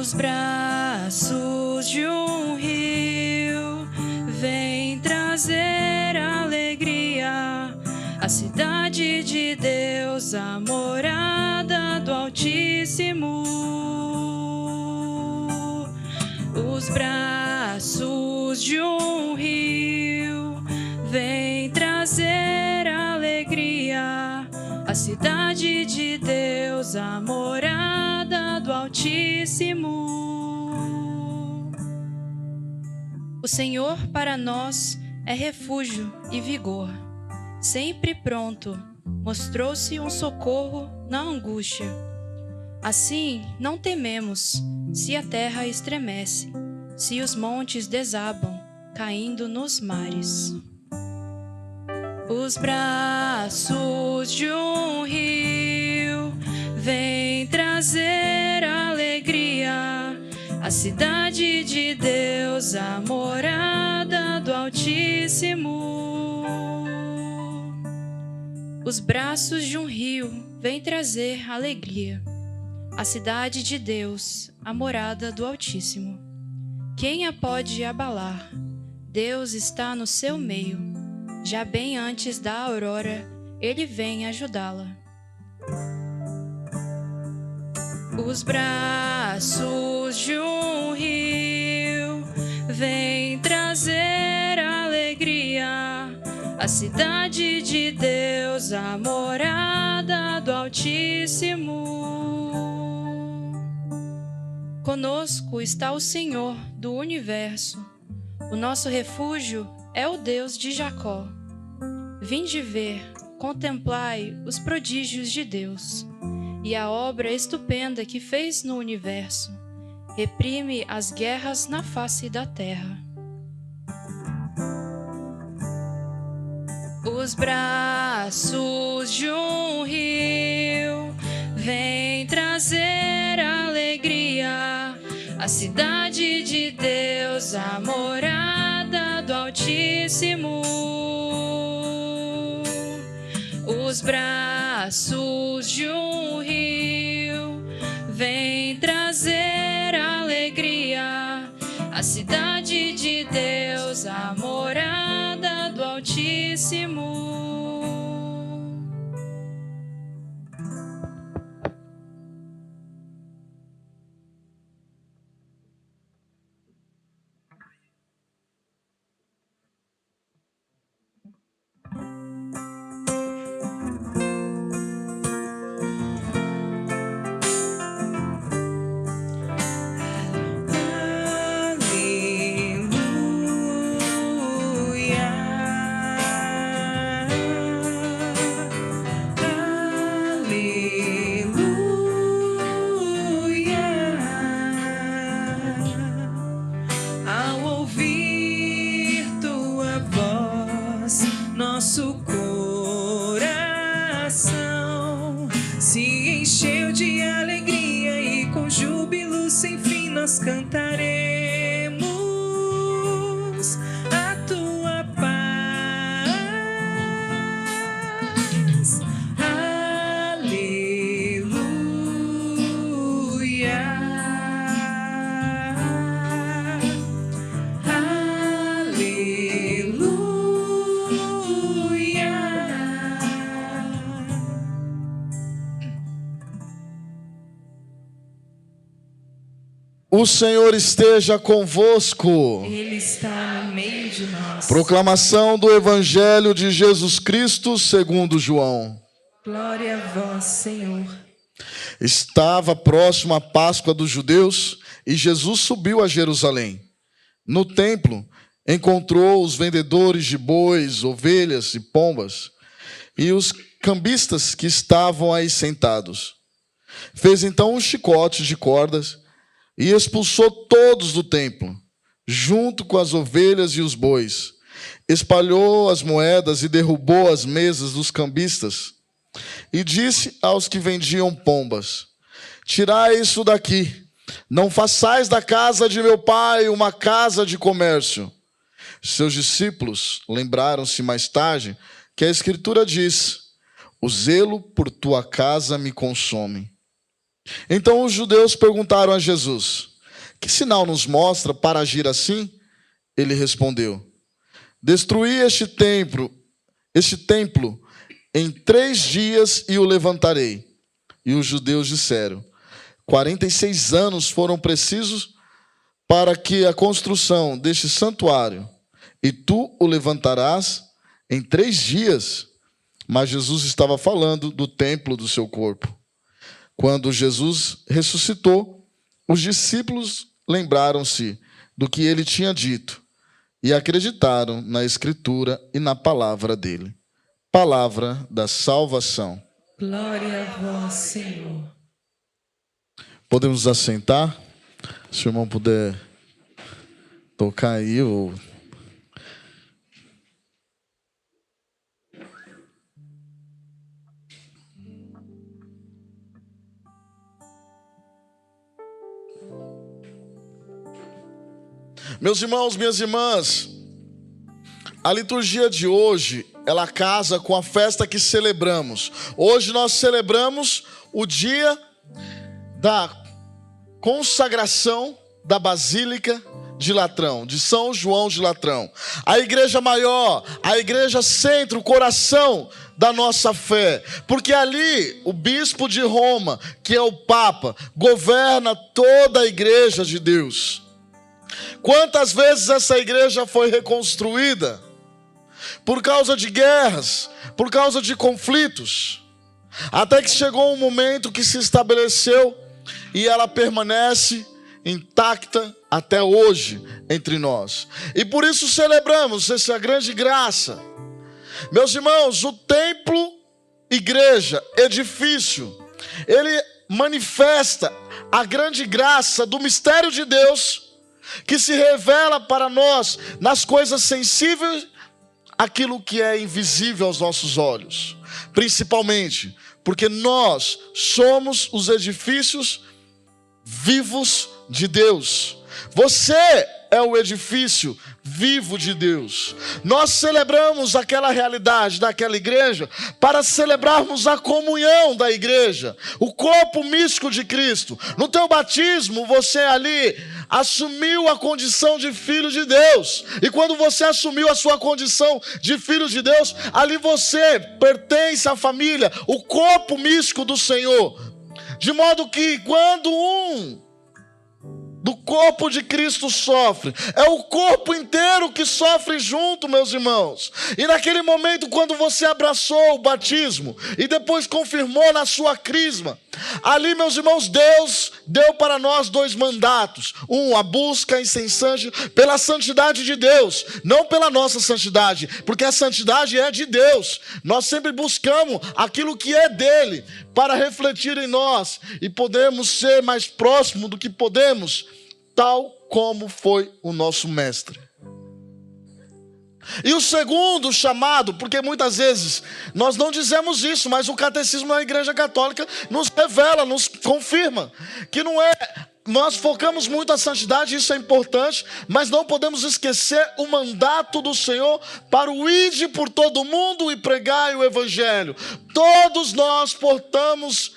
Os braços de um rio vêm trazer alegria. A cidade de Deus, a morada do Altíssimo. Os braços de um rio vêm trazer alegria. A cidade de Deus, a morada do Altíssimo. O Senhor para nós é refúgio e vigor. Sempre pronto, mostrou-se um socorro na angústia. Assim, não tememos, se a terra estremece, se os montes desabam, caindo nos mares. Os braços de um rio vêm trazer alegria. A cidade de Deus, a morada do Altíssimo. Os braços de um rio vêm trazer alegria. A cidade de Deus, a morada do Altíssimo. Quem a pode abalar? Deus está no seu meio. Já bem antes da aurora, Ele vem ajudá-la. Os braços de um rio vêm trazer alegria. A cidade de Deus, a morada do Altíssimo. Conosco está o Senhor do universo. O nosso refúgio é o Deus de Jacó. Vinde ver, contemplai os prodígios de Deus e a obra estupenda que fez no universo. Reprime as guerras na face da terra. Os braços de um rio vêm trazer alegria. A cidade de Deus, a morada do Altíssimo. Os braços de um rio vêm trazer alegria. A cidade de Deus, a morada do Altíssimo. Nosso coração se encheu de alegria e com júbilo sem fim nós cantaremos a tua paz. Aleluia. O Senhor esteja convosco. Ele está no meio de nós. Proclamação do Evangelho de Jesus Cristo segundo João. Glória a vós, Senhor. Estava próximo a Páscoa dos judeus e Jesus subiu a Jerusalém. No templo, encontrou os vendedores de bois, ovelhas e pombas e os cambistas que estavam aí sentados. Fez então um chicote de cordas e expulsou todos do templo, junto com as ovelhas e os bois. Espalhou as moedas e derrubou as mesas dos cambistas. E disse aos que vendiam pombas: tirai isso daqui, não façais da casa de meu pai uma casa de comércio. Seus discípulos lembraram-se mais tarde que a Escritura diz: o zelo por tua casa me consome. Então os judeus perguntaram a Jesus: Que sinal nos mostra para agir assim? Ele respondeu: destruí este templo em 3 dias e o levantarei. E os judeus disseram: 46 anos foram precisos para que a construção deste santuário, e tu o levantarás em 3 dias? Mas Jesus estava falando do templo do seu corpo. Quando Jesus ressuscitou, os discípulos lembraram-se do que ele tinha dito e acreditaram na Escritura e na palavra dele. Palavra da salvação. Glória a vós, Senhor. Podemos nos assentar? Se o irmão puder tocar aí ou... Meus irmãos, minhas irmãs, a liturgia de hoje, ela casa com a festa que celebramos. Hoje nós celebramos o dia da consagração da Basílica de Latrão, de São João de Latrão. A igreja maior, a igreja centro, o coração da nossa fé. Porque ali o bispo de Roma, que é o Papa, governa toda a igreja de Deus. Quantas vezes essa igreja foi reconstruída por causa de guerras, por causa de conflitos, até que chegou um momento que se estabeleceu e ela permanece intacta até hoje entre nós. E por isso celebramos essa grande graça. Meus irmãos, o templo, igreja, edifício, ele manifesta a grande graça do mistério de Deus, que se revela para nós nas coisas sensíveis, aquilo que é invisível aos nossos olhos. Principalmente porque nós somos os edifícios vivos de Deus. Você é o edifício vivo de Deus. Nós celebramos aquela realidade daquela igreja para celebrarmos a comunhão da igreja, o corpo místico de Cristo. No teu batismo, você ali assumiu a condição de filho de Deus. E quando você assumiu a sua condição de filho de Deus, ali você pertence à família, o corpo místico do Senhor. De modo que quando do corpo de Cristo sofre, é o corpo inteiro que sofre junto, meus irmãos. E naquele momento, quando você abraçou o batismo e depois confirmou na sua crisma, ali, meus irmãos, Deus deu para nós 2 mandatos. A busca incessante pela santidade de Deus, não pela nossa santidade, porque a santidade é de Deus. Nós sempre buscamos aquilo que é dele, para refletir em nós e podermos ser mais próximos do que podemos, tal como foi o nosso mestre. E o segundo chamado, porque muitas vezes nós não dizemos isso, mas o catecismo da Igreja Católica nos revela, nos confirma, que não é... Nós focamos muito a santidade, isso é importante, mas não podemos esquecer o mandato do Senhor para o ide por todo mundo e pregai o Evangelho. Todos nós portamos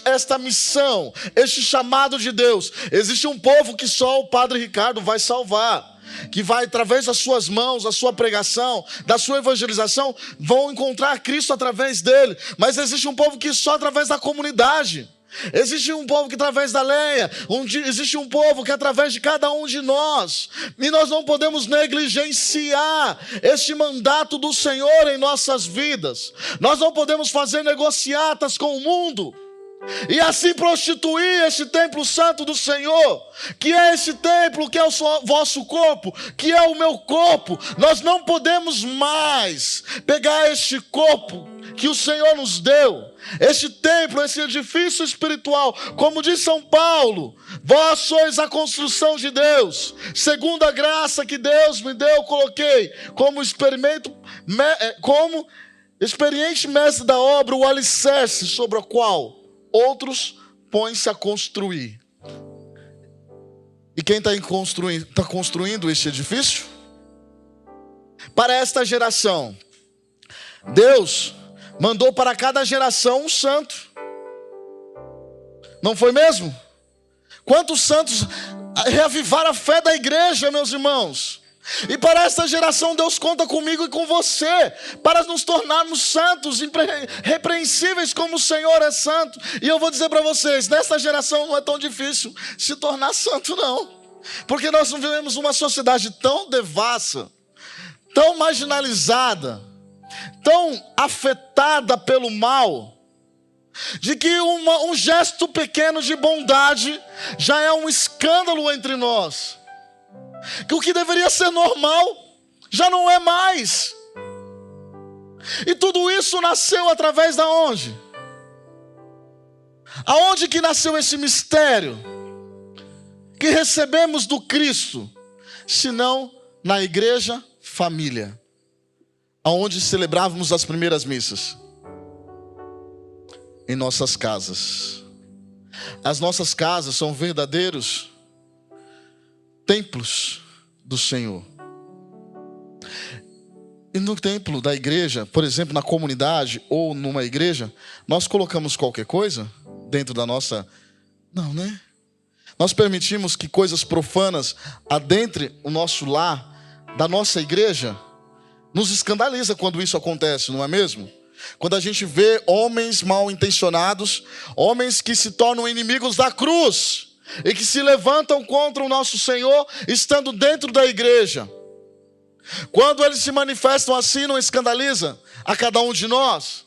esta missão, este chamado de Deus. Existe um povo que só o Padre Ricardo vai salvar, que vai, através das suas mãos, da sua pregação, da sua evangelização, vão encontrar Cristo através dele. Mas existe um povo que só através da comunidade. Existe um povo que através da lenha, existe um povo que através de cada um de nós. E nós não podemos negligenciar este mandato do Senhor em nossas vidas. Nós não podemos fazer negociatas com o mundo e assim prostituir este templo santo do Senhor, que é esse templo, que é o vosso corpo, que é o meu corpo. Nós não podemos mais pegar este corpo que o Senhor nos deu, este templo, esse edifício espiritual, como diz São Paulo: vós sois a construção de Deus, segundo a graça que Deus me deu, coloquei como experiente mestre da obra, o alicerce sobre o qual outros põem-se a construir. E quem está construindo este edifício? Para esta geração, Deus mandou para cada geração um santo. Não foi mesmo? Quantos santos reavivar a fé da igreja, meus irmãos. E para esta geração Deus conta comigo e com você, para nos tornarmos santos, irrepreensíveis como o Senhor é santo. E eu vou dizer para vocês, nesta geração não é tão difícil se tornar santo não. Porque nós não vivemos uma sociedade tão devassa, tão marginalizada, tão afetada pelo mal, de que um gesto pequeno de bondade já é um escândalo entre nós. Que o que deveria ser normal já não é mais. E tudo isso nasceu através da onde? Aonde que nasceu esse mistério que recebemos do Cristo, senão na igreja família, aonde celebrávamos as primeiras missas? Em nossas casas. As nossas casas são verdadeiros templos do Senhor. E no templo da igreja, por exemplo, na comunidade ou numa igreja, nós colocamos qualquer coisa dentro da nossa... Não, né? Nós permitimos que coisas profanas adentrem o nosso lar, da nossa igreja. Nos escandaliza quando isso acontece, não é mesmo? Quando a gente vê homens mal intencionados, homens que se tornam inimigos da cruz e que se levantam contra o nosso Senhor, estando dentro da igreja. Quando eles se manifestam assim, não escandaliza a cada um de nós?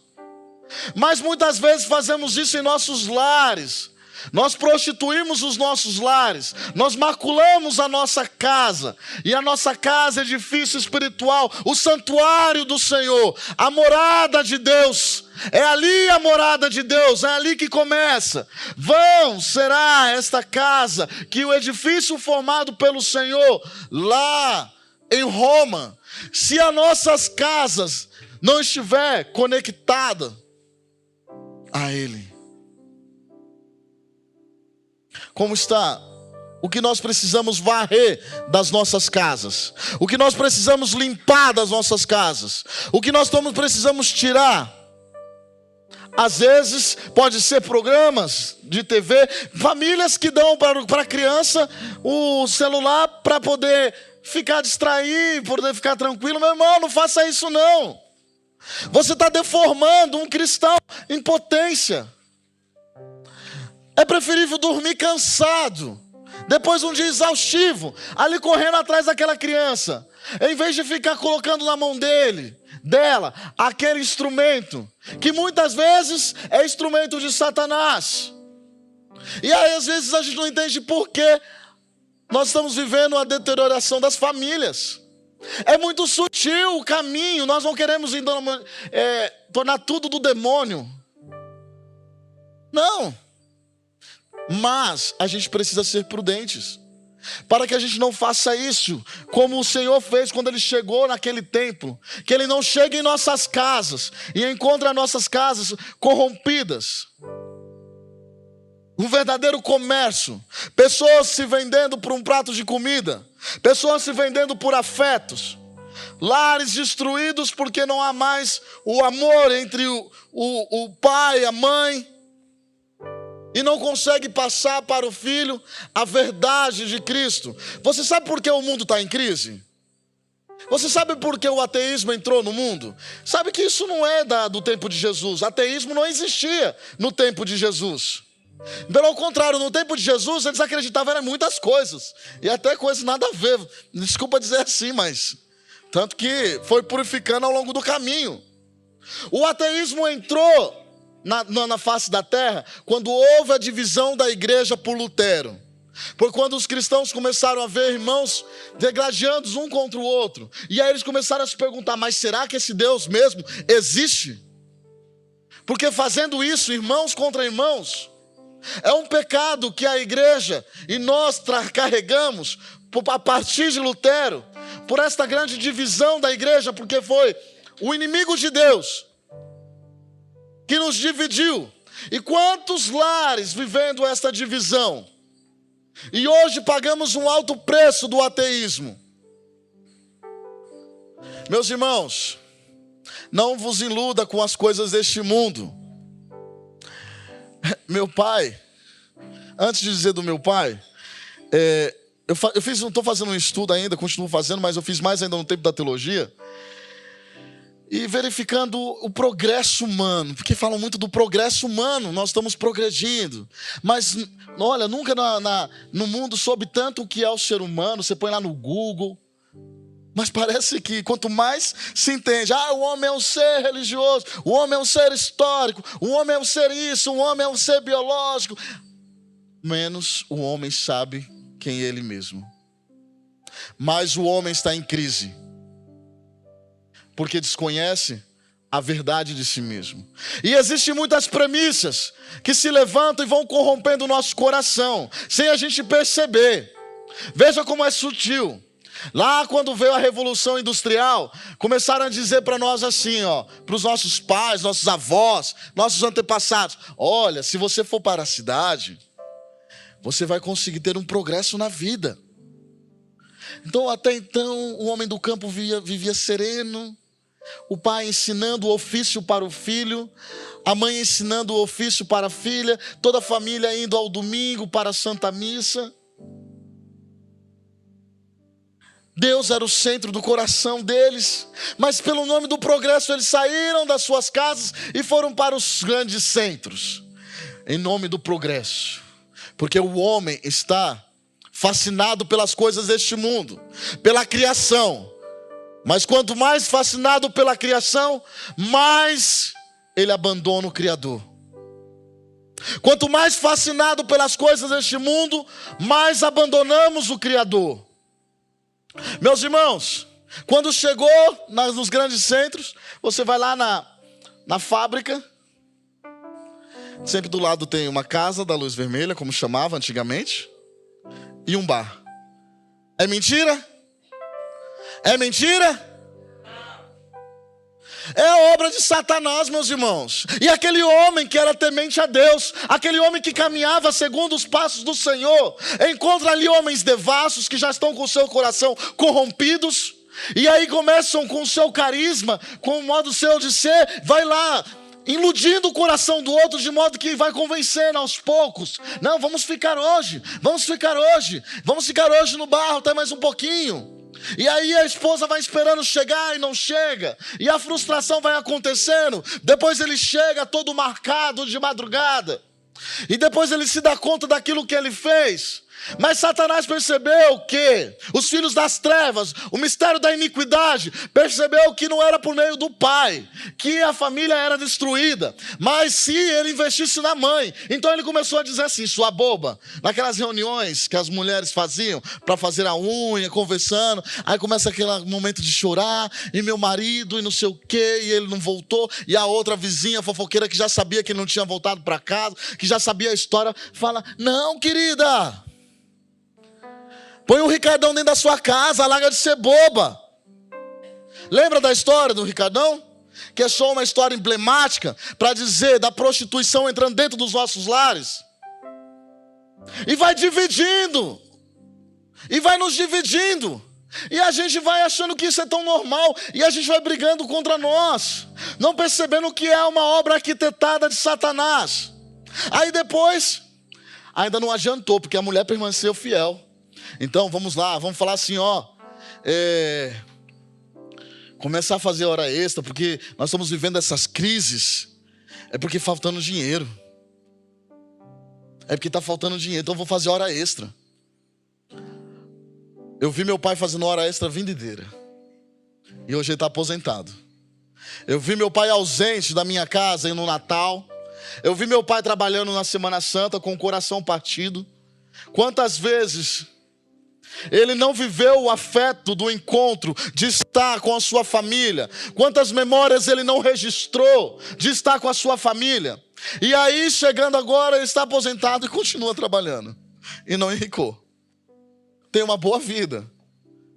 Mas muitas vezes fazemos isso em nossos lares. Nós prostituímos os nossos lares, nós maculamos a nossa casa, e a nossa casa é edifício espiritual, o santuário do Senhor, a morada de Deus. É ali a morada de Deus, é ali que começa. Vão será esta casa, que o edifício formado pelo Senhor lá em Roma, se as nossas casas não estiver conectada a Ele. Como está? O que nós precisamos varrer das nossas casas? O que nós precisamos limpar das nossas casas? O que nós precisamos tirar? Às vezes pode ser programas de TV, famílias que dão para a criança o celular para poder ficar distraído, poder ficar tranquilo. Meu irmão, não faça isso não. Você está deformando um cristão em potência. É preferível dormir cansado, depois de um dia exaustivo, ali correndo atrás daquela criança, em vez de ficar colocando na mão dela, aquele instrumento, que muitas vezes é instrumento de Satanás. E aí às vezes a gente não entende por que nós estamos vivendo a deterioração das famílias. É muito sutil o caminho, nós não queremos tornar tudo do demônio. Não. Mas a gente precisa ser prudentes, para que a gente não faça isso como o Senhor fez quando Ele chegou naquele templo. Que Ele não chegue em nossas casas e encontre as nossas casas corrompidas. Um verdadeiro comércio. Pessoas se vendendo por um prato de comida. Pessoas se vendendo por afetos. Lares destruídos porque não há mais o amor entre o pai e a mãe. E não consegue passar para o filho a verdade de Cristo. Você sabe por que o mundo está em crise? Você sabe por que o ateísmo entrou no mundo? Sabe que isso não é do tempo de Jesus. Ateísmo não existia no tempo de Jesus. Pelo contrário, no tempo de Jesus eles acreditavam em muitas coisas. E até coisas nada a ver. Desculpa dizer assim, mas... Tanto que foi purificando ao longo do caminho. O ateísmo entrou na face da terra, quando houve a divisão da igreja por Lutero. Por quando os cristãos começaram a ver irmãos degladiando um contra o outro. E aí eles começaram a se perguntar, mas será que esse Deus mesmo existe? Porque fazendo isso, irmãos contra irmãos, é um pecado que a igreja e nós carregamos a partir de Lutero, por esta grande divisão da igreja, porque foi o inimigo de Deus que nos dividiu. E quantos lares vivendo esta divisão? E hoje pagamos um alto preço do ateísmo. Meus irmãos, não vos iluda com as coisas deste mundo. Meu pai, antes de dizer do meu pai, estou fazendo um estudo ainda, continuo fazendo, mas eu fiz mais ainda no tempo da teologia. E verificando o progresso humano, porque falam muito do progresso humano, nós estamos progredindo. Mas, olha, nunca no mundo soube tanto o que é o ser humano, você põe lá no Google. Mas parece que quanto mais se entende, o homem é um ser religioso, o homem é um ser histórico, o homem é um ser isso, o homem é um ser biológico, menos o homem sabe quem é ele mesmo. Mas o homem está em crise, porque desconhece a verdade de si mesmo. E existem muitas premissas que se levantam e vão corrompendo o nosso coração, sem a gente perceber. Veja como é sutil. Lá quando veio a Revolução Industrial, começaram a dizer para nós assim, para os nossos pais, nossos avós, nossos antepassados: olha, se você for para a cidade, você vai conseguir ter um progresso na vida. Então, até então, o homem do campo vivia sereno, o pai ensinando o ofício para o filho, a mãe ensinando o ofício para a filha, toda a família indo ao domingo para a Santa Missa. Deus era o centro do coração deles, mas pelo nome do progresso eles saíram das suas casas e foram para os grandes centros, em nome do progresso, porque o homem está fascinado pelas coisas deste mundo, pela criação, mas quanto mais fascinado pela criação, mais ele abandona o Criador. Quanto mais fascinado pelas coisas deste mundo, mais abandonamos o Criador. Meus irmãos, quando chegou nos grandes centros, você vai lá na fábrica, sempre do lado tem uma casa da luz vermelha, como chamava antigamente, e um bar. É mentira? É mentira? É obra de Satanás, meus irmãos. E aquele homem que era temente a Deus, aquele homem que caminhava segundo os passos do Senhor, encontra ali homens devassos que já estão com o seu coração corrompidos, e aí começam com o seu carisma, com o modo seu de ser, vai lá iludindo o coração do outro, de modo que vai convencendo aos poucos. Não, vamos ficar hoje no bar até mais um pouquinho. E aí a esposa vai esperando chegar e não chega, e a frustração vai acontecendo. Depois ele chega todo marcado de madrugada, e depois ele se dá conta daquilo que ele fez. Mas Satanás percebeu que os filhos das trevas, o mistério da iniquidade, percebeu que não era por meio do pai que a família era destruída, mas se ele investisse na mãe. Então ele começou a dizer assim: sua boba, naquelas reuniões que as mulheres faziam para fazer a unha, conversando, aí começa aquele momento de chorar, e meu marido e não sei o que, e ele não voltou, e a outra vizinha fofoqueira que já sabia que ele não tinha voltado para casa, que já sabia a história, fala: não, querida, põe o Ricardão dentro da sua casa, larga de ser boba. Lembra da história do Ricardão? Que é só uma história emblemática para dizer da prostituição entrando dentro dos nossos lares. E vai dividindo. E vai nos dividindo. E a gente vai achando que isso é tão normal. E a gente vai brigando contra nós, não percebendo que é uma obra arquitetada de Satanás. Aí depois, ainda não adiantou, porque a mulher permaneceu fiel. Então vamos lá, vamos falar assim, começar a fazer hora extra, porque nós estamos vivendo essas crises, é porque faltando dinheiro. É porque está faltando dinheiro, então eu vou fazer hora extra. Eu vi meu pai fazendo hora extra a vida inteira, e hoje ele está aposentado. Eu vi meu pai ausente da minha casa no Natal. Eu vi meu pai trabalhando na Semana Santa com o coração partido. Quantas vezes ele não viveu o afeto do encontro, de estar com a sua família? Quantas memórias ele não registrou de estar com a sua família? E aí, chegando agora, ele está aposentado e continua trabalhando. E não enricou. Tem uma boa vida,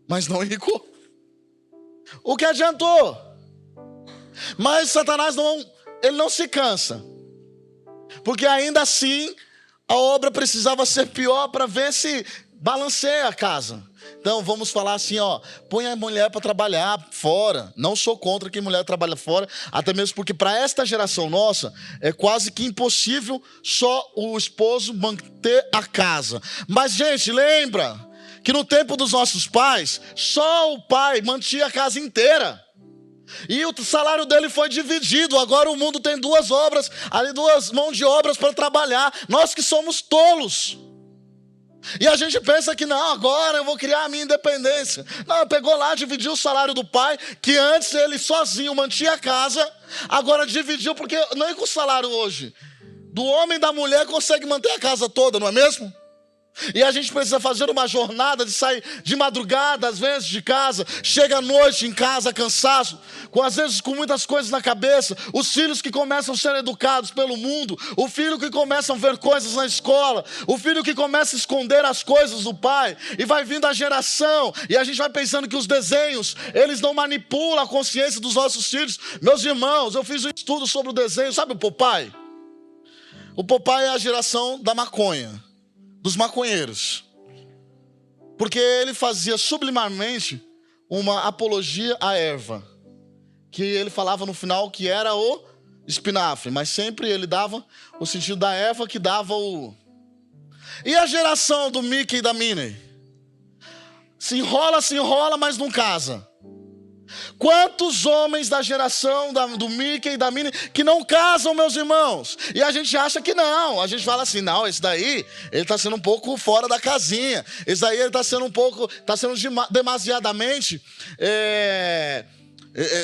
mas não enricou. O que adiantou? Mas Satanás ele não se cansa. Porque ainda assim, a obra precisava ser pior para ver se balanceia a casa. Então vamos falar assim, põe a mulher para trabalhar fora. Não sou contra que mulher trabalhe fora, até mesmo porque para esta geração nossa é quase que impossível só o esposo manter a casa. Mas gente, lembra que no tempo dos nossos pais, só o pai mantinha a casa inteira. E o salário dele foi dividido. Agora o mundo tem duas mãos de obras para trabalhar. Nós que somos tolos. E a gente pensa que não, agora eu vou criar a minha independência. Não, pegou lá, dividiu o salário do pai, que antes ele sozinho mantinha a casa, agora dividiu, porque não é com o salário hoje do homem e da mulher consegue manter a casa toda, não é mesmo? E a gente precisa fazer uma jornada de sair de madrugada, às vezes de casa, chega à noite em casa cansado, às vezes com muitas coisas na cabeça. Os filhos que começam a ser educados pelo mundo, o filho que começa a ver coisas na escola, o filho que começa a esconder as coisas do pai, e vai vindo a geração, e a gente vai pensando que os desenhos, eles não manipulam a consciência dos nossos filhos. Meus irmãos, eu fiz um estudo sobre o desenho, sabe o Popeye? O Popeye é a geração da maconha, dos maconheiros, porque ele fazia sublimarmente uma apologia à erva, que ele falava no final que era o espinafre, mas sempre ele dava o sentido da erva que dava o... E a geração do Mickey e da Minnie? Se enrola, mas não casa. Quantos homens da geração do Mickey e da Minnie que não casam, meus irmãos? E a gente acha que não. A gente fala assim, não, esse daí, ele está sendo um pouco fora da casinha. Esse daí, ele está sendo demasiadamente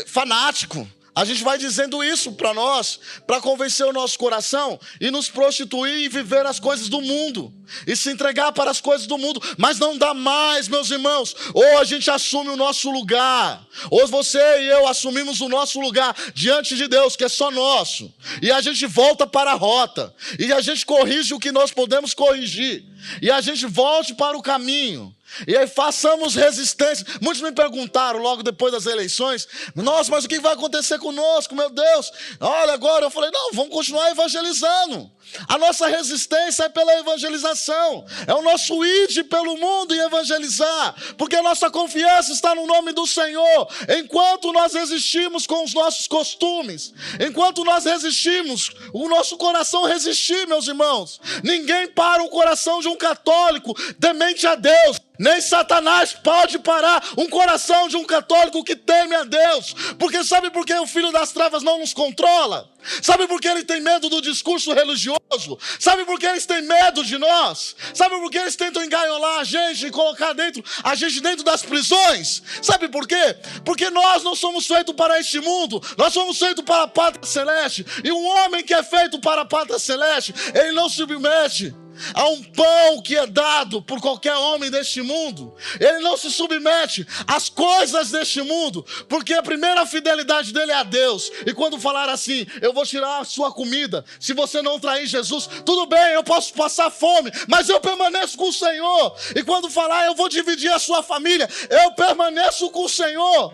fanático. A gente vai dizendo isso para nós, para convencer o nosso coração e nos prostituir e viver as coisas do mundo. E se entregar para as coisas do mundo. Mas não dá mais, meus irmãos. Ou a gente assume o nosso lugar, ou você e eu assumimos o nosso lugar diante de Deus, que é só nosso. E a gente volta para a rota. E a gente corrige o que nós podemos corrigir. E a gente volte para o caminho. E aí façamos resistência. Muitos me perguntaram logo depois das eleições: nossa, mas o que vai acontecer conosco, meu Deus? Olha, agora eu falei, não, vamos continuar evangelizando. A nossa resistência é pela evangelização. É o nosso ide pelo mundo e evangelizar, porque a nossa confiança está no nome do Senhor. Enquanto nós resistimos com os nossos costumes, enquanto nós resistimos, o nosso coração resistir, meus irmãos. Ninguém para o coração de um católico temente a Deus. Nem Satanás pode parar um coração de um católico que teme a Deus. Porque sabe por que o filho das trevas não nos controla? Sabe por que ele tem medo do discurso religioso? Sabe por que eles têm medo de nós? Sabe por que eles tentam engaiolar a gente e colocar a gente dentro das prisões? Sabe por quê? Porque nós não somos feitos para este mundo. Nós somos feitos para a pátria celeste. E um homem que é feito para a pátria celeste, ele não se submete a um pão que é dado por qualquer homem deste mundo. Ele não se submete às coisas deste mundo, porque a primeira fidelidade dele é a Deus. E quando falar assim, eu vou tirar a sua comida, se você não trair Jesus, tudo bem, eu posso passar fome, mas eu permaneço com o Senhor. E quando falar, eu vou dividir a sua família, eu permaneço com o Senhor.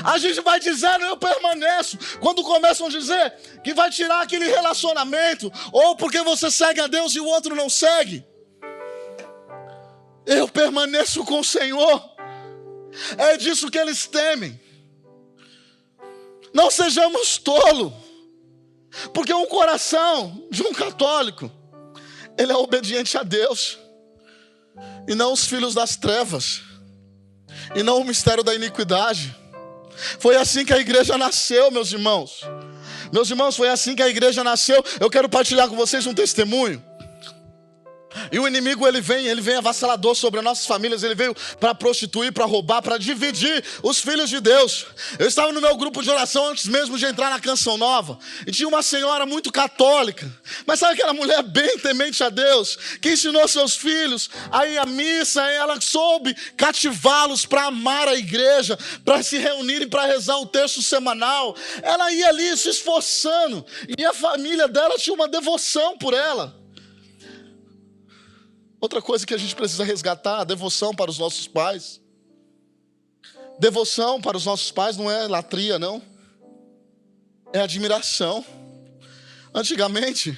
A gente vai dizendo, eu permaneço. Quando começam a dizer que vai tirar aquele relacionamento, ou porque você segue a Deus e o outro não segue, eu permaneço com o Senhor. É disso que eles temem. Não sejamos tolos, porque um coração de um católico, ele é obediente a Deus, e não os filhos das trevas, e não o mistério da iniquidade. Foi assim que a igreja nasceu, meus irmãos. Meus irmãos, foi assim que a igreja nasceu. Eu quero partilhar com vocês um testemunho. E o inimigo, ele vem avassalador sobre as nossas famílias. Ele veio para prostituir, para roubar, para dividir os filhos de Deus. Eu estava no meu grupo de oração antes mesmo de entrar na Canção Nova, e tinha uma senhora muito católica, mas sabe aquela mulher bem temente a Deus, que ensinou seus filhos a ir à missa. Ela soube cativá-los para amar a igreja, para se reunirem, para rezar o texto semanal. Ela ia ali se esforçando, e a família dela tinha uma devoção por ela. Outra coisa que a gente precisa resgatar, a devoção para os nossos pais. Devoção para os nossos pais não é latria, não. É admiração. Antigamente,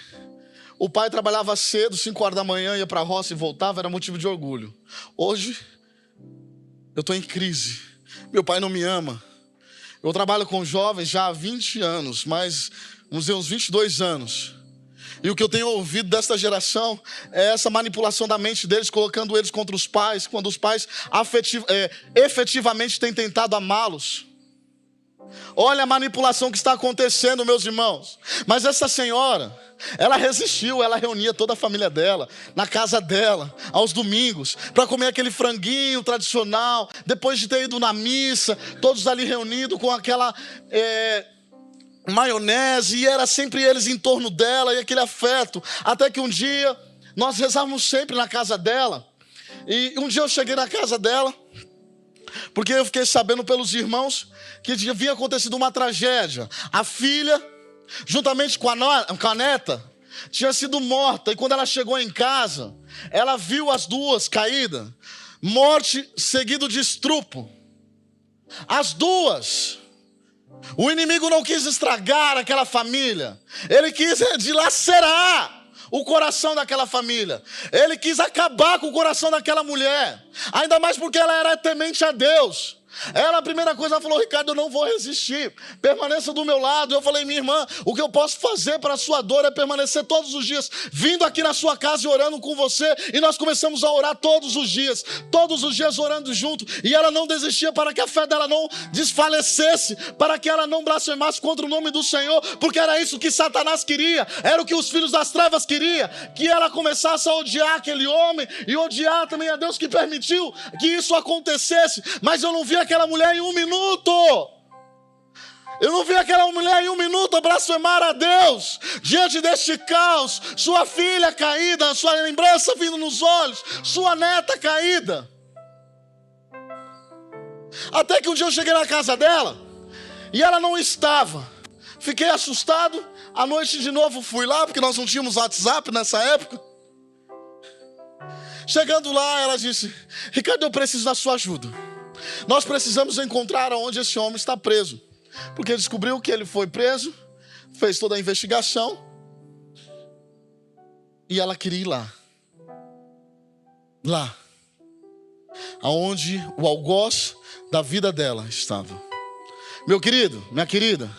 o pai trabalhava cedo, 5 horas da manhã, ia para a roça e voltava, era motivo de orgulho. Hoje, eu estou em crise. Meu pai não me ama. Eu trabalho com jovens já há 20 anos, uns 22 anos. E o que eu tenho ouvido desta geração é essa manipulação da mente deles, colocando eles contra os pais, quando os pais efetivamente têm tentado amá-los. Olha a manipulação que está acontecendo, meus irmãos. Mas essa senhora, ela resistiu, ela reunia toda a família dela, na casa dela, aos domingos, para comer aquele franguinho tradicional, depois de ter ido na missa, todos ali reunidos com aquela maionese, e era sempre eles em torno dela, e aquele afeto, até que um dia, nós rezávamos sempre na casa dela, e um dia eu cheguei na casa dela, porque eu fiquei sabendo pelos irmãos que havia acontecido uma tragédia. A filha, juntamente com a neta, tinha sido morta. E quando ela chegou em casa, ela viu as duas caídas. Morte seguido de estupro. As duas. O inimigo não quis estragar aquela família. Ele quis dilacerar o coração daquela família. Ele quis acabar com o coração daquela mulher. Ainda mais porque ela era temente a Deus. Ela, a primeira coisa, ela falou: Ricardo, eu não vou resistir, permaneça do meu lado. Eu falei: minha irmã, o que eu posso fazer para a sua dor é permanecer todos os dias, vindo aqui na sua casa e orando com você. E nós começamos a orar todos os dias orando junto. E ela não desistia, para que a fé dela não desfalecesse, para que ela não blasfemasse contra o nome do Senhor, porque era isso que Satanás queria, era o que os filhos das trevas queriam, que ela começasse a odiar aquele homem e odiar também a Deus que permitiu que isso acontecesse. Mas eu não vi aquela mulher em um minuto. Eu não vi aquela mulher em um minuto blasfemar a Deus diante deste caos. Sua filha caída, sua lembrança vindo nos olhos, sua neta caída. Até que um dia eu cheguei na casa dela e ela não estava. Fiquei assustado. À noite de novo fui lá, porque nós não tínhamos WhatsApp nessa época. Chegando lá, ela disse: Ricardo, eu preciso da sua ajuda. Nós precisamos encontrar onde esse homem está preso, porque descobriu que ele foi preso, fez toda a investigação, e ela queria ir lá, aonde o algoz da vida dela estava. Meu querido, minha querida,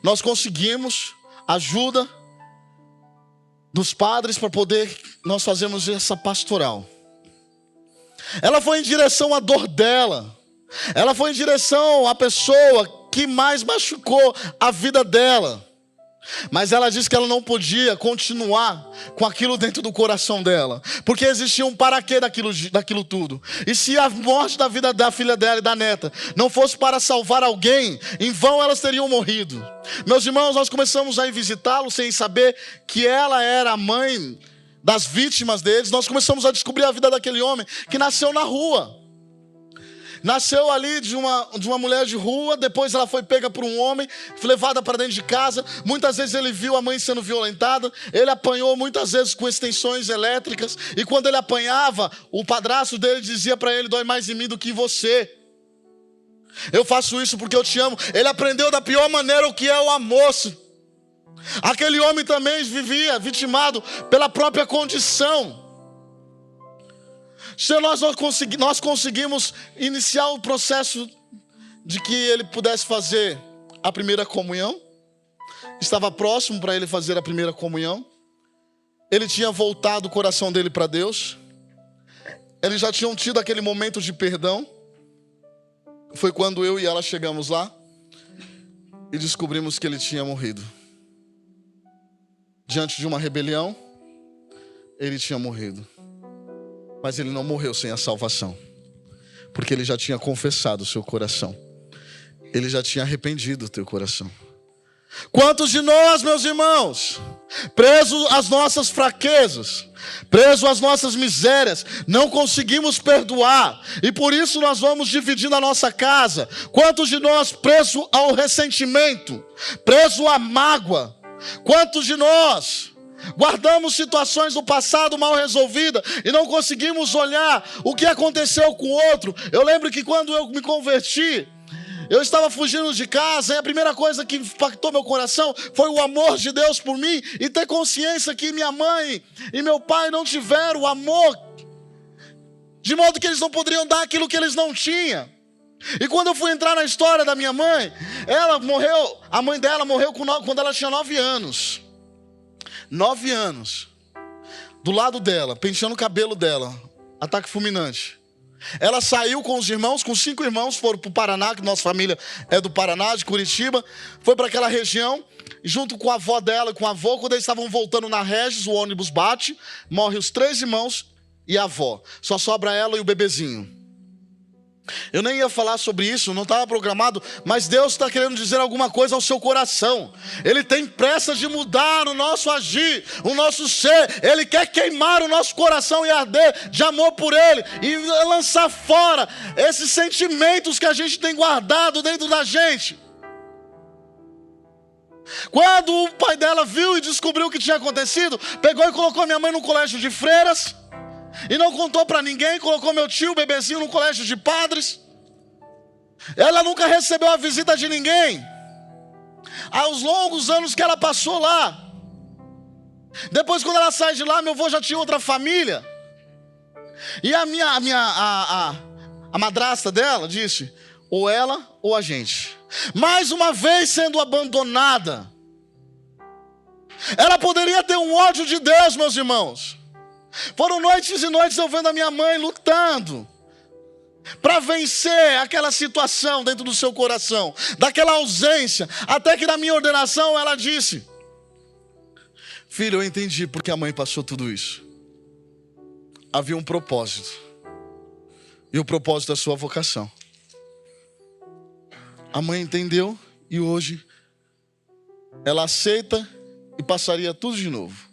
nós conseguimos ajuda dos padres para poder nós fazermos essa pastoral. Ela foi em direção à dor dela. Ela foi em direção à pessoa que mais machucou a vida dela. Mas ela disse que ela não podia continuar com aquilo dentro do coração dela, porque existia um para quê daquilo tudo. E se a morte da vida da filha dela e da neta não fosse para salvar alguém, em vão elas teriam morrido. Meus irmãos, nós começamos a ir visitá-lo sem saber que ela era a mãe das vítimas deles. Nós começamos a descobrir a vida daquele homem que nasceu na rua. Nasceu ali de uma mulher de rua, depois ela foi pega por um homem, foi levada para dentro de casa. Muitas vezes ele viu a mãe sendo violentada, ele apanhou muitas vezes com extensões elétricas, e quando ele apanhava, o padrasto dele dizia para ele: dói mais em mim do que em você. Eu faço isso porque eu te amo. Ele aprendeu da pior maneira o que é o amor. Aquele homem também vivia vitimado pela própria condição. Se nós conseguimos iniciar o processo de que ele pudesse fazer a primeira comunhão, estava próximo para ele fazer a primeira comunhão, ele tinha voltado o coração dele para Deus, eles já tinham tido aquele momento de perdão. Foi quando eu e ela chegamos lá e descobrimos que ele tinha morrido. Diante de uma rebelião, ele tinha morrido. Mas ele não morreu sem a salvação, porque ele já tinha confessado o seu coração. Ele já tinha arrependido o teu coração. Quantos de nós, meus irmãos, presos às nossas fraquezas, presos às nossas misérias, não conseguimos perdoar, e por isso nós vamos dividindo a nossa casa? Quantos de nós presos ao ressentimento, presos à mágoa? Quantos de nós guardamos situações do passado mal resolvidas e não conseguimos olhar o que aconteceu com o outro? Eu lembro que quando eu me converti, eu estava fugindo de casa, e a primeira coisa que impactou meu coração foi o amor de Deus por mim, e ter consciência que minha mãe e meu pai não tiveram o amor, de modo que eles não poderiam dar aquilo que eles não tinham. E quando eu fui entrar na história da minha mãe, ela morreu, a mãe dela morreu quando ela tinha 9 anos. 9 anos, do lado dela, penteando o cabelo dela, ataque fulminante. Ela saiu com os irmãos, com 5 irmãos, foram para o Paraná, que nossa família é do Paraná, de Curitiba. Foi para aquela região, junto com a avó dela, com o avô. Quando eles estavam voltando na Regis, o ônibus bate, morre os 3 irmãos e a avó. Só sobra ela e o bebezinho. Eu nem ia falar sobre isso, não estava programado, mas Deus está querendo dizer alguma coisa ao seu coração. Ele tem pressa de mudar o nosso agir, o nosso ser. Ele quer queimar o nosso coração e arder de amor por Ele e lançar fora esses sentimentos que a gente tem guardado dentro da gente. Quando o pai dela viu e descobriu o que tinha acontecido, pegou e colocou minha mãe no colégio de freiras. E não contou para ninguém, colocou meu tio, o bebezinho, no colégio de padres. Ela nunca recebeu a visita de ninguém. Aos longos anos que ela passou lá. Depois, quando ela sai de lá, meu avô já tinha outra família. E a madrasta dela disse, ou ela ou a gente. Mais uma vez sendo abandonada. Ela poderia ter um ódio de Deus, meus irmãos. Foram noites e noites eu vendo a minha mãe lutando para vencer aquela situação dentro do seu coração, daquela ausência, até que na minha ordenação ela disse, filho, eu entendi porque a mãe passou tudo isso. Havia um propósito, e o propósito é a sua vocação. A mãe entendeu e hoje ela aceita e passaria tudo de novo.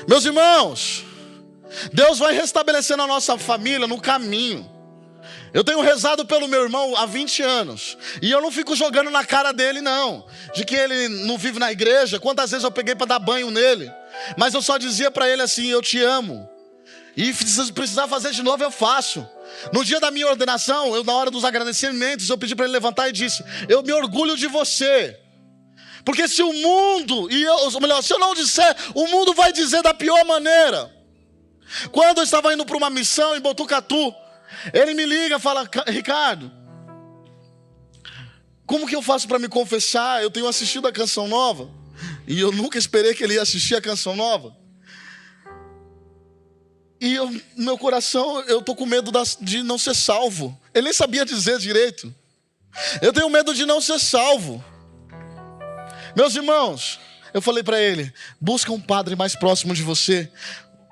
Meus irmãos, Deus vai restabelecendo a nossa família no caminho. Eu tenho rezado pelo meu irmão há 20 anos. E eu não fico jogando na cara dele não, de que ele não vive na igreja. Quantas vezes eu peguei para dar banho nele. Mas eu só dizia para ele assim, eu te amo. E se precisar fazer de novo eu faço. No dia da minha ordenação, na hora dos agradecimentos, eu pedi para ele levantar e disse, eu me orgulho de você. Porque se o mundo, se eu não disser, o mundo vai dizer da pior maneira. Quando eu estava indo para uma missão em Botucatu, ele me liga e fala, Ricardo, como que eu faço para me confessar? Eu tenho assistido a Canção Nova. E eu nunca esperei que ele ia assistir a Canção Nova. E no meu coração, eu estou com medo de não ser salvo. Ele nem sabia dizer direito. Eu tenho medo de não ser salvo. Meus irmãos, eu falei para ele, busca um padre mais próximo de você.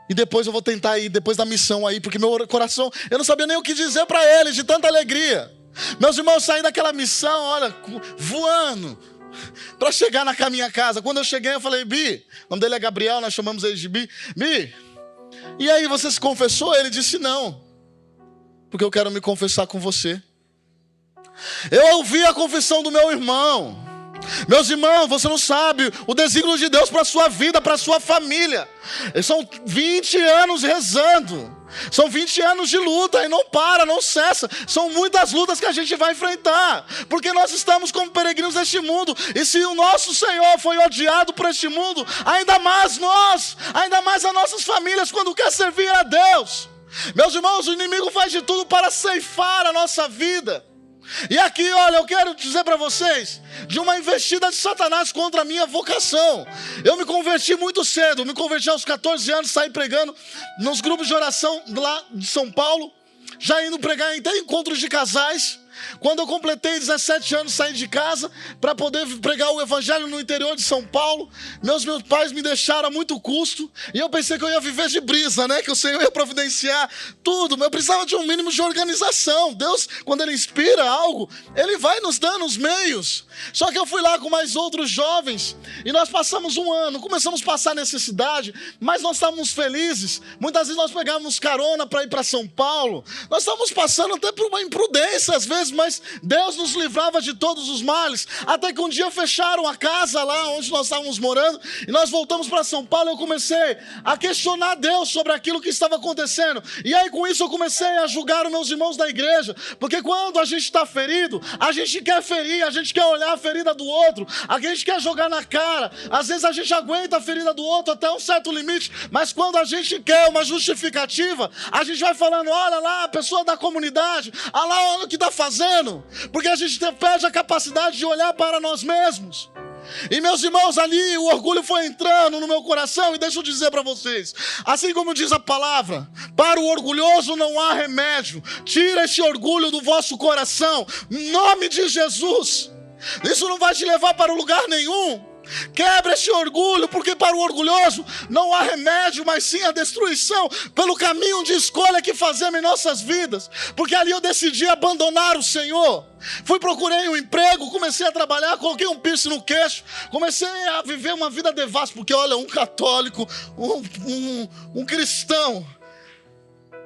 E depois eu vou tentar ir, depois da missão aí, porque meu coração, eu não sabia nem o que dizer para ele, de tanta alegria. Meus irmãos, saí daquela missão, olha, voando, para chegar na minha casa. Quando eu cheguei, eu falei, Bi, o nome dele é Gabriel, nós chamamos ele de Bi. Bi, e aí, você se confessou? Ele disse, não, porque eu quero me confessar com você. Eu ouvi a confissão do meu irmão. Meus irmãos, você não sabe o desígnio de Deus para a sua vida, para a sua família. São 20 anos rezando. São 20 anos de luta e não para, não cessa. São muitas lutas que a gente vai enfrentar. Porque nós estamos como peregrinos neste mundo. E se o nosso Senhor foi odiado por este mundo, ainda mais nós, ainda mais as nossas famílias, quando quer servir a Deus. Meus irmãos, o inimigo faz de tudo para ceifar a nossa vida. E aqui, olha, eu quero dizer para vocês de uma investida de Satanás contra a minha vocação. Eu me converti muito cedo, me converti aos 14 anos, saí pregando nos grupos de oração lá de São Paulo, já indo pregar em até encontros de casais. Quando eu completei 17 anos, saí de casa para poder pregar o evangelho no interior de São Paulo. Meus pais me deixaram a muito custo. E eu pensei que eu ia viver de brisa, né? Que o Senhor ia providenciar tudo. Mas eu precisava de um mínimo de organização. Deus, quando Ele inspira algo, Ele vai nos dando os meios. Só que eu fui lá com mais outros jovens. E nós passamos um ano. Começamos a passar necessidade. Mas nós estávamos felizes. Muitas vezes nós pegávamos carona para ir para São Paulo. Nós estávamos passando até por uma imprudência às vezes. Mas Deus nos livrava de todos os males. Até que um dia fecharam a casa lá onde nós estávamos morando. E nós voltamos para São Paulo. Eu comecei a questionar Deus sobre aquilo que estava acontecendo. E aí com isso eu comecei a julgar os meus irmãos da igreja. Porque quando a gente está ferido, a gente quer ferir, a gente quer olhar a ferida do outro, a gente quer jogar na cara. Às vezes a gente aguenta a ferida do outro até um certo limite. Mas quando a gente quer uma justificativa, a gente vai falando, olha lá a pessoa da comunidade, olha lá o que está fazendo. Porque a gente perde a capacidade de olhar para nós mesmos. E meus irmãos, ali o orgulho foi entrando no meu coração. E deixa eu dizer para vocês, assim como diz a palavra, para o orgulhoso não há remédio. Tira esse orgulho do vosso coração, em nome de Jesus. Isso não vai te levar para lugar nenhum. Quebra esse orgulho, porque para o orgulhoso não há remédio, mas sim a destruição, pelo caminho de escolha que fazemos em nossas vidas. Porque ali eu decidi abandonar o Senhor. Procurei um emprego, comecei a trabalhar, coloquei um piercing no queixo, comecei a viver uma vida devassa. Porque olha, um católico, um cristão,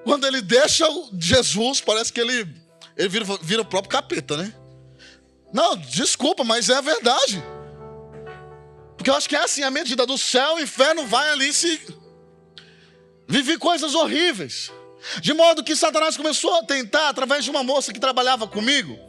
quando ele deixa Jesus, parece que ele vira o próprio capeta, né? Não, desculpa, mas é a verdade. Porque eu acho que é assim, a medida do céu, o inferno vai ali se... Vivi coisas horríveis. De modo que Satanás começou a tentar, através de uma moça que trabalhava comigo.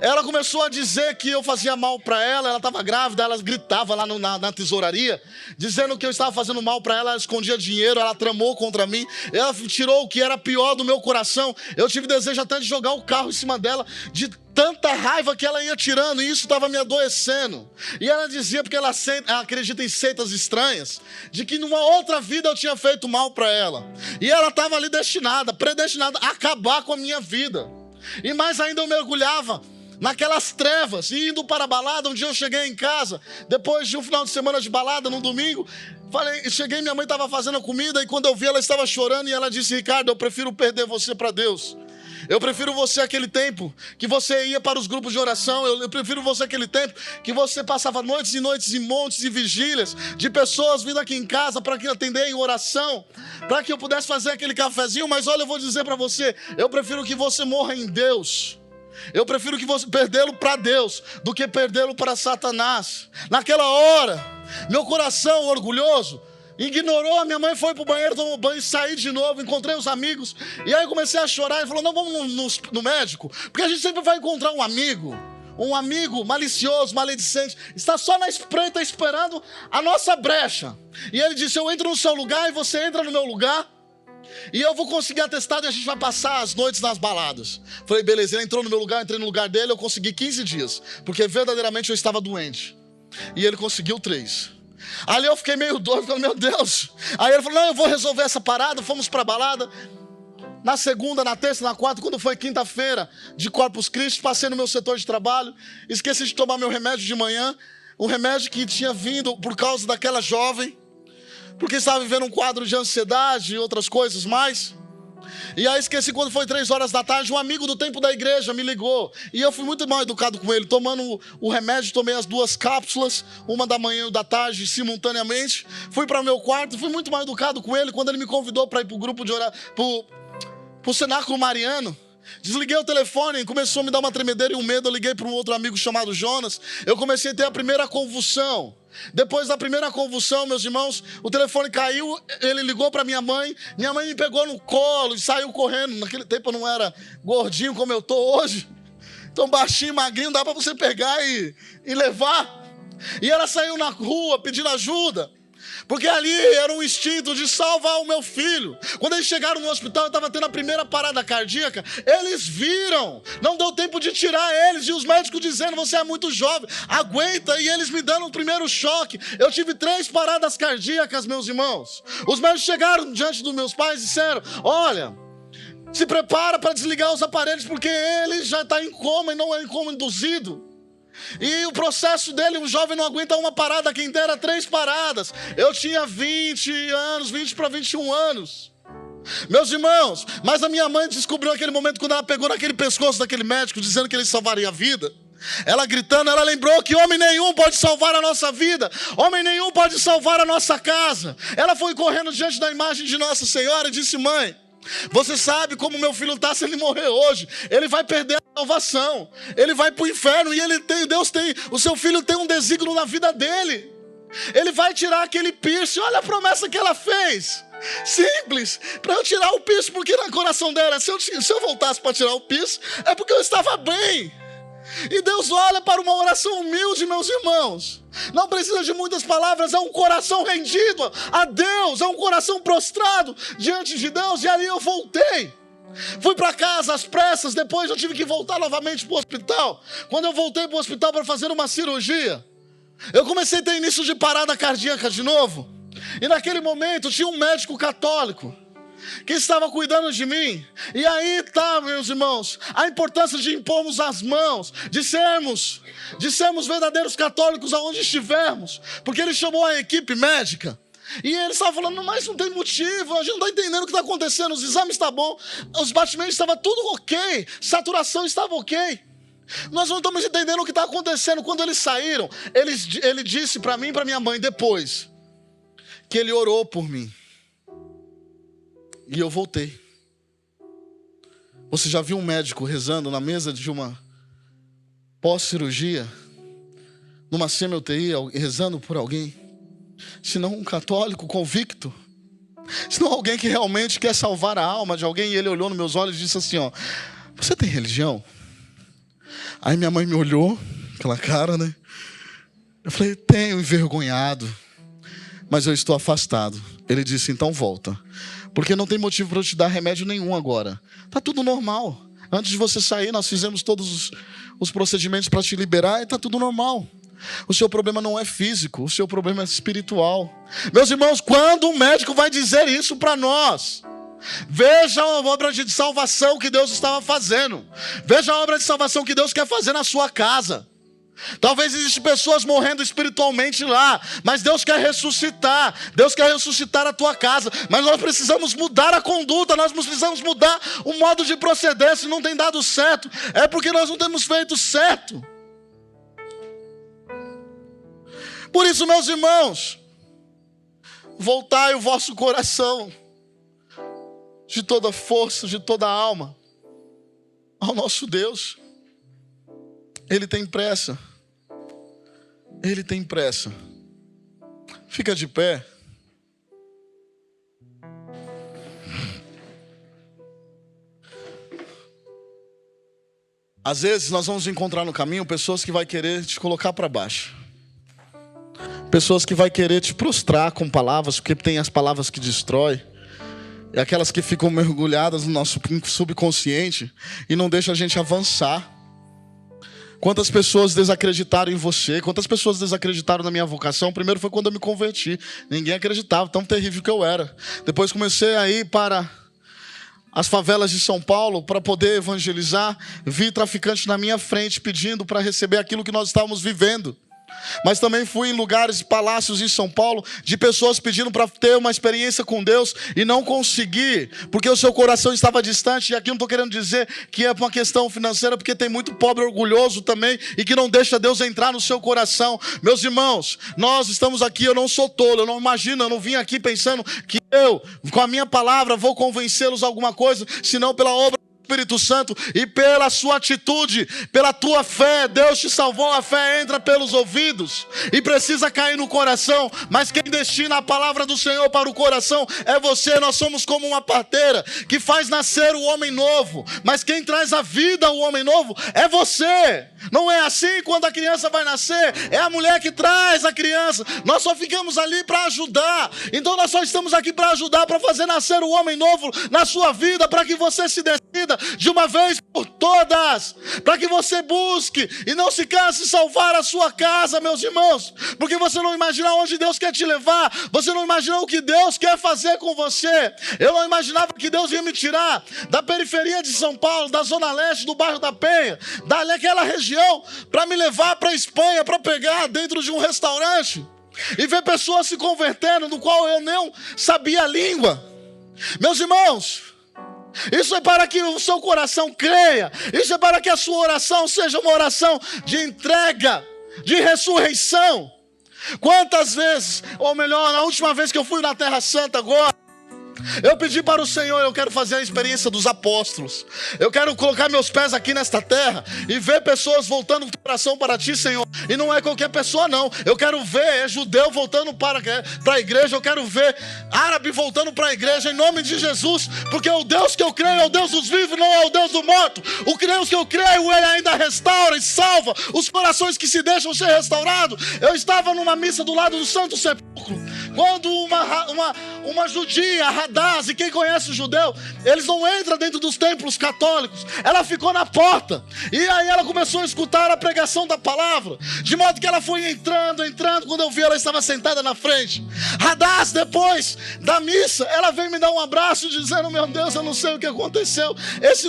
Ela começou a dizer que eu fazia mal para ela, ela estava grávida, ela gritava lá na tesouraria, dizendo que eu estava fazendo mal para ela, ela escondia dinheiro, ela tramou contra mim, ela tirou o que era pior do meu coração. Eu tive desejo até de jogar o carro em cima dela, de tanta raiva que ela ia tirando, e isso estava me adoecendo. E ela dizia, porque ela acredita em seitas estranhas, de que numa outra vida eu tinha feito mal para ela. E ela estava ali predestinada a acabar com a minha vida. E mais ainda eu mergulhava naquelas trevas, e indo para a balada. Um dia eu cheguei em casa, depois de um final de semana de balada, num domingo, cheguei, minha mãe estava fazendo a comida, e quando eu vi ela estava chorando, e ela disse: Ricardo, eu prefiro perder você para Deus. Eu prefiro você aquele tempo que você ia para os grupos de oração. Eu prefiro você aquele tempo que você passava noites e noites e montes de vigílias, de pessoas vindo aqui em casa para que atender em oração, para que eu pudesse fazer aquele cafezinho. Mas olha, eu vou dizer para você, eu prefiro que você morra em Deus. Eu prefiro que você perdê-lo para Deus do que perdê-lo para Satanás. Naquela hora, meu coração orgulhoso ignorou. A minha mãe foi pro banheiro, tomou banho, saí de novo, encontrei os amigos, e aí eu comecei a chorar. E falou: não, vamos no médico, porque a gente sempre vai encontrar um amigo malicioso, maledicente, está só na espreita esperando a nossa brecha. E ele disse: eu entro no seu lugar e você entra no meu lugar, e eu vou conseguir atestado e a gente vai passar as noites nas baladas. Falei: beleza. Ele entrou no meu lugar, eu entrei no lugar dele. Eu consegui 15 dias, porque verdadeiramente eu estava doente, e ele conseguiu 3. Ali eu fiquei meio doido, falei: meu Deus. Aí ele falou: não, eu vou resolver essa parada. Fomos pra balada. Na segunda, na terça, na quarta, quando foi quinta-feira de Corpus Christi, passei no meu setor de trabalho, esqueci de tomar meu remédio de manhã, um remédio que tinha vindo por causa daquela jovem, porque estava vivendo um quadro de ansiedade e outras coisas mais. E aí esqueci. Quando foi 3 horas da tarde, um amigo do tempo da igreja me ligou, e eu fui muito mal educado com ele, tomando o remédio. Tomei as 2 cápsulas, uma da manhã e da tarde, simultaneamente. Fui para o meu quarto, fui muito mal educado com ele. Quando ele me convidou para ir para o grupo de orar, para o cenáculo mariano, desliguei o telefone, começou a me dar uma tremedeira e um medo. Eu liguei para um outro amigo chamado Jonas. Eu comecei a ter a primeira convulsão. Depois da primeira convulsão, meus irmãos, o telefone caiu. Ele ligou para minha mãe me pegou no colo e saiu correndo. Naquele tempo eu não era gordinho como eu estou hoje, então baixinho, magrinho, dá para você pegar e levar. E ela saiu na rua pedindo ajuda, porque ali era um instinto de salvar o meu filho. Quando eles chegaram no hospital, eu estava tendo a primeira parada cardíaca. Eles viram, não deu tempo de tirar eles, e os médicos dizendo: você é muito jovem, aguenta. E eles me dando o primeiro choque. Eu tive 3 paradas cardíacas, meus irmãos. Os médicos chegaram diante dos meus pais e disseram: olha, se prepara para desligar os aparelhos, porque ele já está em coma, e não é em coma induzido. E o processo dele, um jovem não aguenta uma parada, quem dera 3 paradas. Eu tinha 20 para 21 anos. Meus irmãos, mas a minha mãe descobriu naquele momento, quando ela pegou naquele pescoço daquele médico, dizendo que ele salvaria a vida. Ela gritando, ela lembrou que homem nenhum pode salvar a nossa vida, homem nenhum pode salvar a nossa casa. Ela foi correndo diante da imagem de Nossa Senhora e disse: mãe, você sabe como meu filho está? Se ele morrer hoje, ele vai perder a salvação, ele vai para o inferno. E o seu filho tem um desígnio na vida dele. Ele vai tirar aquele piercing. Olha a promessa que ela fez, simples, para eu tirar o piercing, porque no coração dela, se eu voltasse para tirar o piercing, é porque eu estava bem. E Deus olha para uma oração humilde, meus irmãos. Não precisa de muitas palavras, é um coração rendido a Deus, é um coração prostrado diante de Deus. E ali eu voltei, fui para casa às pressas. Depois eu tive que voltar novamente para o hospital. Quando eu voltei para o hospital para fazer uma cirurgia, Eu comecei a ter início de parada cardíaca de novo. E naquele momento tinha um médico católico que estava cuidando de mim. E aí tá, meus irmãos, a importância de impormos as mãos, de sermos verdadeiros católicos aonde estivermos. Porque ele chamou a equipe médica. E ele estava falando, mas não tem motivo, a gente não está entendendo o que está acontecendo, os exames estão bons, os batimentos estavam tudo ok, saturação estava ok. Nós não estamos entendendo o que está acontecendo. Quando eles saíram, ele disse para mim e para minha mãe depois, que ele orou por mim. E eu voltei. Você já viu um médico rezando na mesa de uma pós-cirurgia, numa semi-UTI, rezando por alguém? Se não um católico convicto, se não alguém que realmente quer salvar a alma de alguém. E ele olhou nos meus olhos e disse assim, ó, você tem religião? Aí minha mãe me olhou, aquela cara, né? Eu falei, tenho, envergonhado, mas eu estou afastado. Ele disse, então volta, porque não tem motivo para eu te dar remédio nenhum agora. Tá tudo normal. Antes de você sair, nós fizemos todos os procedimentos para te liberar e tá tudo normal. O seu problema não é físico, o seu problema é espiritual. Meus irmãos, quando um médico vai dizer isso para nós? Veja a obra de salvação que Deus estava fazendo. Veja a obra de salvação que Deus quer fazer na sua casa. Talvez existam pessoas morrendo espiritualmente lá, mas Deus quer ressuscitar. Deus quer ressuscitar a tua casa. Mas nós precisamos mudar a conduta, nós precisamos mudar o modo de proceder. Se não tem dado certo, é porque nós não temos feito certo. Por isso, meus irmãos, voltai o vosso coração de toda força, de toda alma, ao nosso Deus. Ele tem pressa. Ele tem pressa. Fica de pé. Às vezes nós vamos encontrar no caminho pessoas que vão querer te colocar para baixo. Pessoas que vão querer te prostrar com palavras, porque tem as palavras que destroem. E aquelas que ficam mergulhadas no nosso subconsciente e não deixam a gente avançar. Quantas pessoas desacreditaram em você? Quantas pessoas desacreditaram na minha vocação? Primeiro foi quando eu me converti. Ninguém acreditava, tão terrível que eu era. Depois comecei a ir para as favelas de São Paulo para poder evangelizar. Vi traficantes na minha frente pedindo para receber aquilo que nós estávamos vivendo. Mas também fui em lugares, palácios em São Paulo, de pessoas pedindo para ter uma experiência com Deus e não consegui, porque o seu coração estava distante. E aqui não estou querendo dizer que é uma questão financeira, porque tem muito pobre orgulhoso também e que não deixa Deus entrar no seu coração. Meus irmãos, nós estamos aqui, eu não sou tolo, eu não imagino, eu não vim aqui pensando que eu, com a minha palavra, vou convencê-los a alguma coisa, senão pela obra Espírito Santo e pela sua atitude, pela tua fé. Deus te salvou, a fé entra pelos ouvidos e precisa cair no coração, mas quem destina a palavra do Senhor para o coração é você. Nós somos como uma parteira que faz nascer o homem novo, mas quem traz a vida ao homem novo é você. Não é assim quando a criança vai nascer, é a mulher que traz a criança. Nós só ficamos ali para ajudar. Então nós só estamos aqui para ajudar, para fazer nascer o homem novo na sua vida, para que você se decida de uma vez por todas, para que você busque e não se canse de salvar a sua casa, meus irmãos, porque você não imagina onde Deus quer te levar, você não imagina o que Deus quer fazer com você. Eu não imaginava que Deus ia me tirar da periferia de São Paulo, da Zona Leste, do bairro da Penha, daquela região, para me levar para a Espanha, para pegar dentro de um restaurante e ver pessoas se convertendo, no qual eu não sabia a língua. Meus irmãos, isso é para que o seu coração creia. Isso é para que a sua oração seja uma oração de entrega, de ressurreição. Quantas vezes, ou melhor, na última vez que eu fui na Terra Santa agora, eu pedi para o Senhor, eu quero fazer a experiência dos apóstolos. Eu quero colocar meus pés aqui nesta terra e ver pessoas voltando o coração para ti, Senhor. E não é qualquer pessoa não. Eu quero ver judeu voltando para a igreja. Eu quero ver árabe voltando para a igreja, em nome de Jesus. Porque o Deus que eu creio é o Deus dos vivos, não é o Deus do morto. O Deus que eu creio, Ele ainda restaura e salva os corações que se deixam ser restaurados. Eu estava numa missa do lado do Santo Sepulcro. sepulcro. Quando uma judia, Hadás, e quem conhece o judeu, eles não entram dentro dos templos católicos. Ela ficou na porta. E aí ela começou a escutar a pregação da palavra. De modo que ela foi entrando. Quando eu vi, ela estava sentada na frente. Hadás, depois da missa, ela veio me dar um abraço, dizendo: meu Deus, eu não sei o que aconteceu. Esse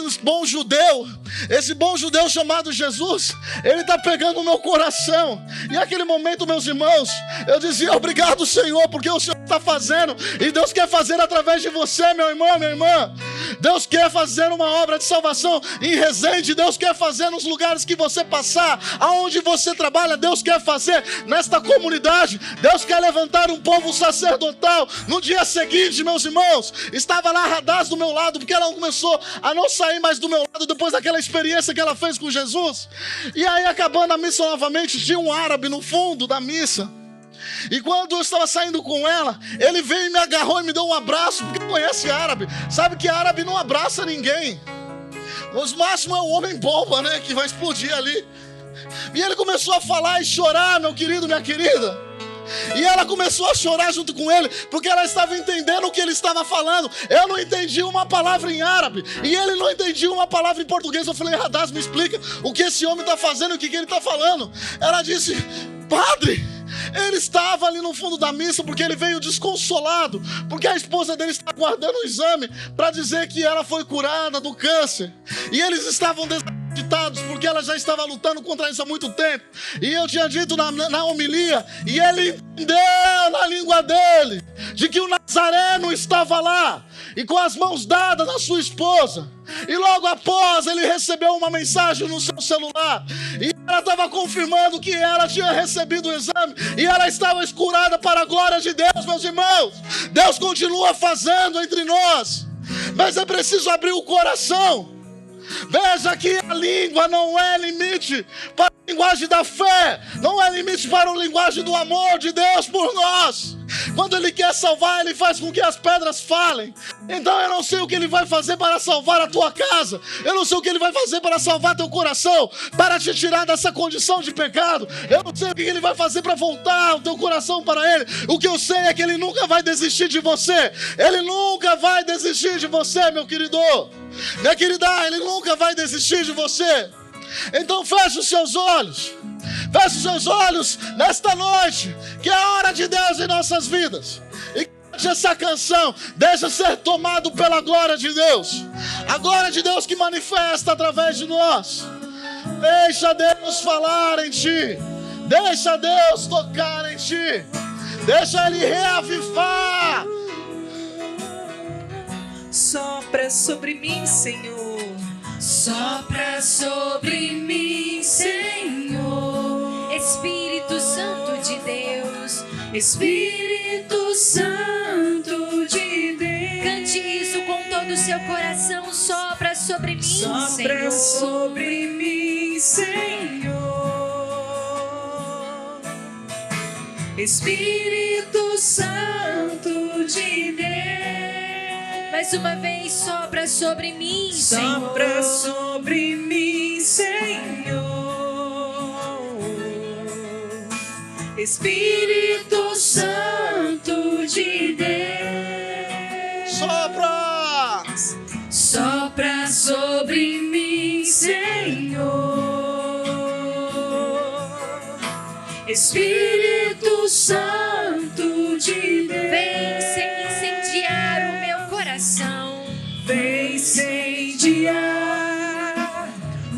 bom judeu chamado Jesus, ele está pegando o meu coração. E naquele momento, meus irmãos, eu dizia: obrigado, Senhor, porque o Senhor está fazendo, e Deus quer fazer através de você, meu irmão, minha irmã. Deus quer fazer uma obra de salvação em Resende. Deus quer fazer nos lugares que você passar, aonde você trabalha. Deus quer fazer nesta comunidade. Deus quer levantar um povo sacerdotal. No dia seguinte, meus irmãos, estava lá Hadás do meu lado, porque ela começou a não sair mais do meu lado depois daquela experiência que ela fez com Jesus. E aí, acabando a missa novamente, tinha um árabe no fundo da missa. E quando eu estava saindo com ela, ele veio e me agarrou e me deu um abraço, porque conhece árabe, sabe que árabe não abraça ninguém. O máximo é um homem bomba, né, que vai explodir ali. E ele começou a falar e chorar, meu querido, minha querida. E ela começou a chorar junto com ele, porque ela estava entendendo o que ele estava falando. Eu não entendi uma palavra em árabe, e ele não entendia uma palavra em português. Eu falei: Hadás, me explica o que esse homem está fazendo e o que ele está falando. Ela disse: padre, ele estava ali no fundo da missa porque ele veio desconsolado, porque a esposa dele está guardando o exame para dizer que ela foi curada do câncer. E eles estavam desacreditados porque ela já estava lutando contra isso há muito tempo. E eu tinha dito na homilia, e ele entendeu na língua dele de que o Nazareno estava lá e com as mãos dadas na sua esposa. E logo após ele recebeu uma mensagem no seu celular, e ela estava confirmando que ela tinha recebido o exame e ela estava curada para a glória de Deus. Meus irmãos, Deus continua fazendo entre nós, mas é preciso abrir o coração. Veja que a língua não é limite para a linguagem da fé, não é limite para a linguagem do amor de Deus por nós. Quando Ele quer salvar, Ele faz com que as pedras falem. Então eu não sei o que Ele vai fazer para salvar a tua casa, eu não sei o que Ele vai fazer para salvar teu coração, para te tirar dessa condição de pecado. Eu não sei o que Ele vai fazer para voltar o teu coração para Ele. O que eu sei é que Ele nunca vai desistir de você. Ele nunca vai desistir de você, meu querido, minha querida. Ele nunca vai desistir de você. Então feche os seus olhos. Feche os seus olhos nesta noite, que é a hora de Deus em nossas vidas. E cante essa canção. Deixa ser tomado pela glória de Deus. A glória de Deus que manifesta através de nós. Deixa Deus falar em ti. Deixa Deus tocar em ti. Deixa Ele reavivar. Sopra sobre mim, Senhor. Sopra sobre mim, Senhor, Espírito Santo de Deus, Espírito Santo de Deus. Cante isso com todo o seu coração. Sopra sobre mim, Senhor. Sopra sobre mim, Senhor. Espírito Santo de Deus. Mais uma vez, sopra sobre mim, Senhor. Sopra sobre mim, Senhor. Espírito Santo de Deus. Sopra! Sopra sobre mim, Senhor. Espírito Santo de Deus. Vem incendiar o meu coração. Vem incendiar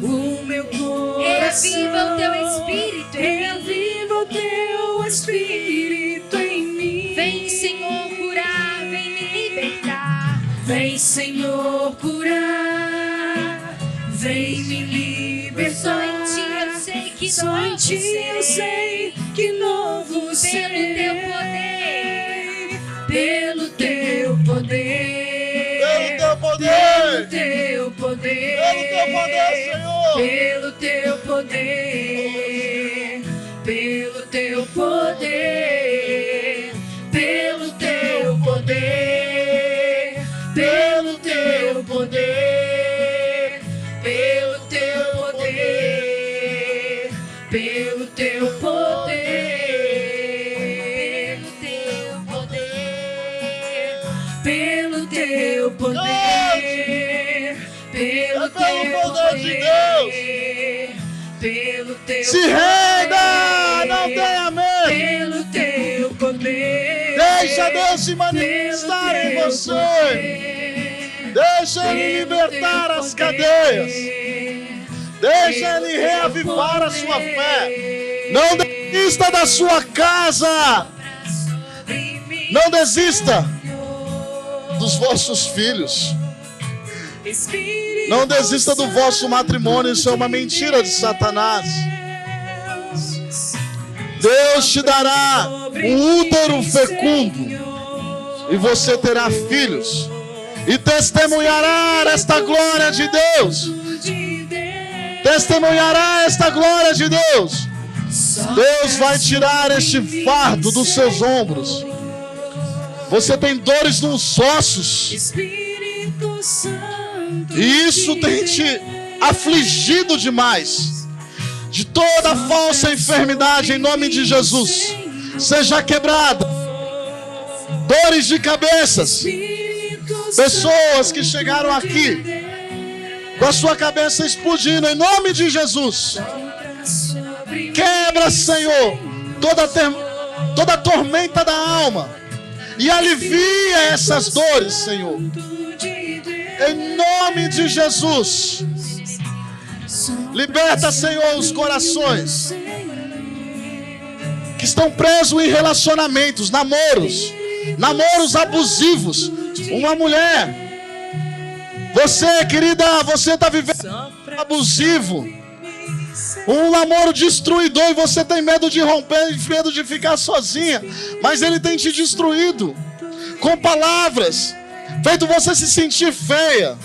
o meu coração. Reaviva o teu espírito em mim. Reaviva o teu espírito em mim. Vem, Senhor, curar, vem me libertar. Vem, Senhor, curar. Vem me libertar. Só em ti eu sei que Só novo em ti eu sei que novo serei. Pelo teu poder. Pelo teu poder. Pelo teu poder. Pelo teu poder, Senhor. Pelo teu poder. Pelo teu poder. Pelo teu poder. Pelo teu poder. Pelo teu poder. Pelo teu poder. pelo teu poder, pelo teu poder de poder, pelo teu Se renda, não tenha medo. pelo teu poder. Deixa Deus se manifestar em você. Deixa Ele libertar as cadeias. Deixa Ele reavivar a sua fé. Não desista da sua casa. Não desista dos vossos filhos. Não desista do vosso matrimônio. Isso é uma mentira de Satanás. Deus te dará um útero fecundo e você terá filhos e testemunhará esta glória de Deus. Testemunhará esta glória de Deus. Deus vai tirar este fardo dos seus ombros. Você tem dores nos ossos e isso tem te afligido demais. De toda falsa enfermidade, em nome de Jesus, seja quebrada. Dores de cabeças. Pessoas que chegaram aqui com a sua cabeça explodindo, em nome de Jesus. Quebra, Senhor, toda tormenta da alma e alivia essas dores, Senhor. Em nome de Jesus. Liberta, Senhor, os corações que estão presos em relacionamentos, namoros abusivos. Uma mulher, você, querida, você está vivendo um abusivo, um namoro destruidor, e você tem medo de romper, medo de ficar sozinha, mas ele tem te destruído com palavras, feito você se sentir feia.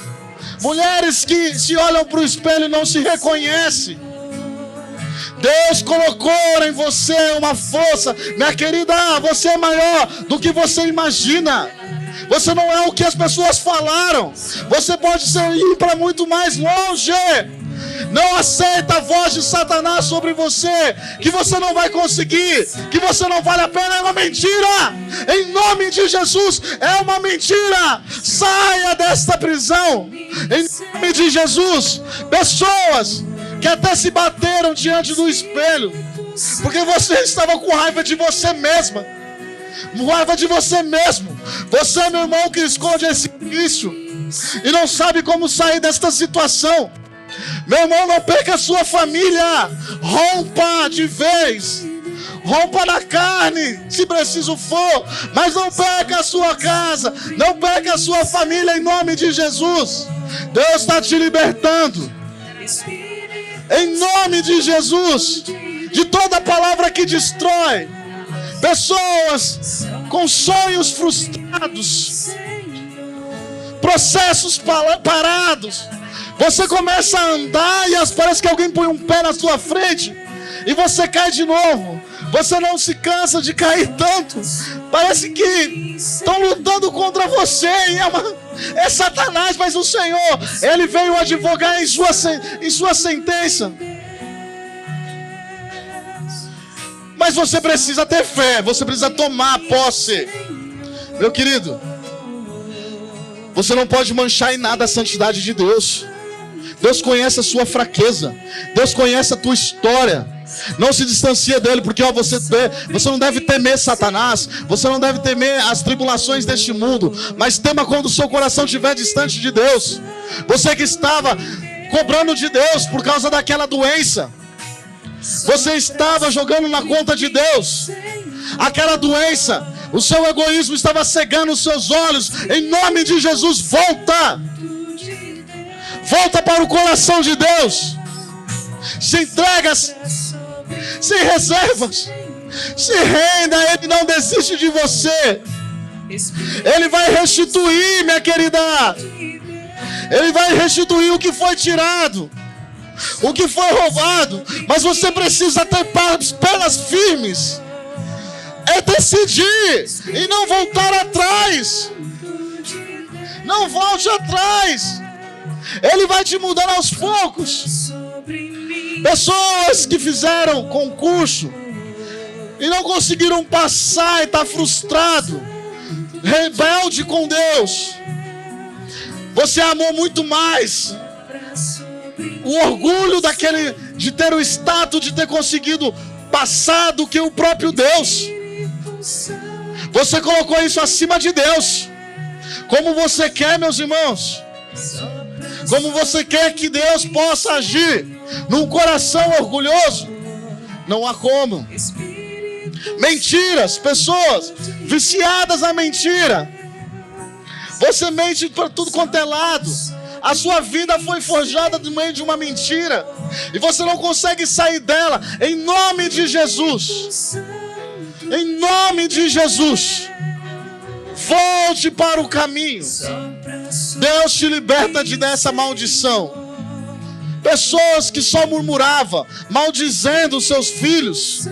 Mulheres que se olham para o espelho e não se reconhecem. Deus colocou em você uma força. Minha querida, você é maior do que você imagina. Você não é o que as pessoas falaram. Você pode ir para muito mais longe. Não aceita a voz de Satanás sobre você, que você não vai conseguir, que você não vale a pena. É uma mentira. Em nome de Jesus, é uma mentira. Saia desta prisão. Em nome de Jesus. Pessoas que até se bateram diante do espelho, porque você estava com raiva de você mesma. Raiva de você mesmo. Você, meu irmão, que esconde esse vício e não sabe como sair desta situação. Meu irmão, não perca a sua família. Rompa de vez. Rompa na carne, se preciso for. Mas não perca a sua casa. Não perca a sua família, em nome de Jesus. Deus está te libertando. Em nome de Jesus. De toda palavra que destrói. Pessoas com sonhos frustrados. Processos parados. Você começa a andar e parece que alguém põe um pé na sua frente e você cai de novo. Você não se cansa de cair tanto. Parece que estão lutando contra você. É Satanás, mas o Senhor, Ele veio advogar em sua sentença. Mas você precisa ter fé. Você precisa tomar posse. Meu querido, você não pode manchar em nada a santidade de Deus. Deus conhece a sua fraqueza. Deus conhece a tua história. Não se distancia dele, porque você não deve temer Satanás. Você não deve temer as tribulações deste mundo. Mas tema quando o seu coração estiver distante de Deus. Você que estava cobrando de Deus por causa daquela doença. Você estava jogando na conta de Deus. Aquela doença, o seu egoísmo estava cegando os seus olhos. Em nome de Jesus, volta. Volta para o coração de Deus. Se entrega, sem reservas. Se renda, Ele não desiste de você. Ele vai restituir, minha querida. Ele vai restituir o que foi tirado, o que foi roubado. Mas você precisa ter pernas firmes. É decidir e não voltar atrás. Não volte atrás. Ele vai te mudar aos poucos. Pessoas que fizeram concurso e não conseguiram passar e está frustrado. rebelde com Deus. Você amou muito mais o orgulho de ter o status, de ter conseguido passar do que o próprio Deus. Você colocou isso acima de Deus. Como você quer, meus irmãos? Como você quer que Deus possa agir num coração orgulhoso? Não há como. Mentiras, pessoas viciadas na mentira. Você mente para tudo quanto é lado. A sua vida foi forjada no meio de uma mentira e você não consegue sair dela. Em nome de Jesus, em nome de Jesus, volte para o caminho. Deus te liberta dessa maldição. Pessoas que só murmuravam, maldizendo os seus filhos.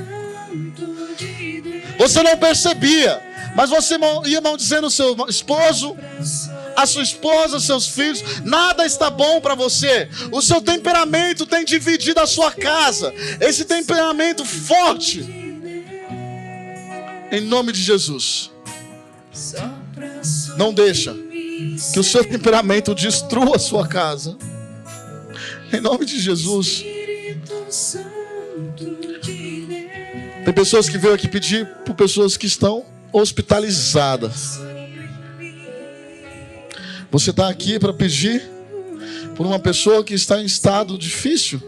Você não percebia, mas você ia maldizendo o seu esposo, a sua esposa, seus filhos. Nada está bom para você. O seu temperamento tem dividido a sua casa. Esse temperamento forte, em nome de Jesus, não deixa que o seu temperamento destrua a sua casa. Em nome de Jesus. Tem pessoas que veio aqui pedir por pessoas que estão hospitalizadas. Você está aqui para pedir por uma pessoa que está em estado difícil.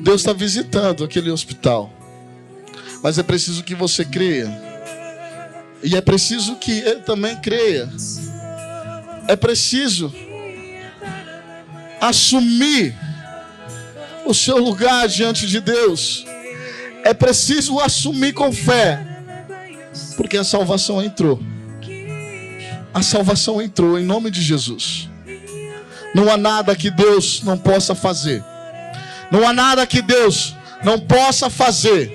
Deus está visitando aquele hospital. Mas é preciso que você creia. E é preciso que ele também creia. É preciso assumir o seu lugar diante de Deus. É preciso assumir com fé. Porque a salvação entrou. A salvação entrou em nome de Jesus. Não há nada que Deus não possa fazer. Não há nada que Deus não possa fazer.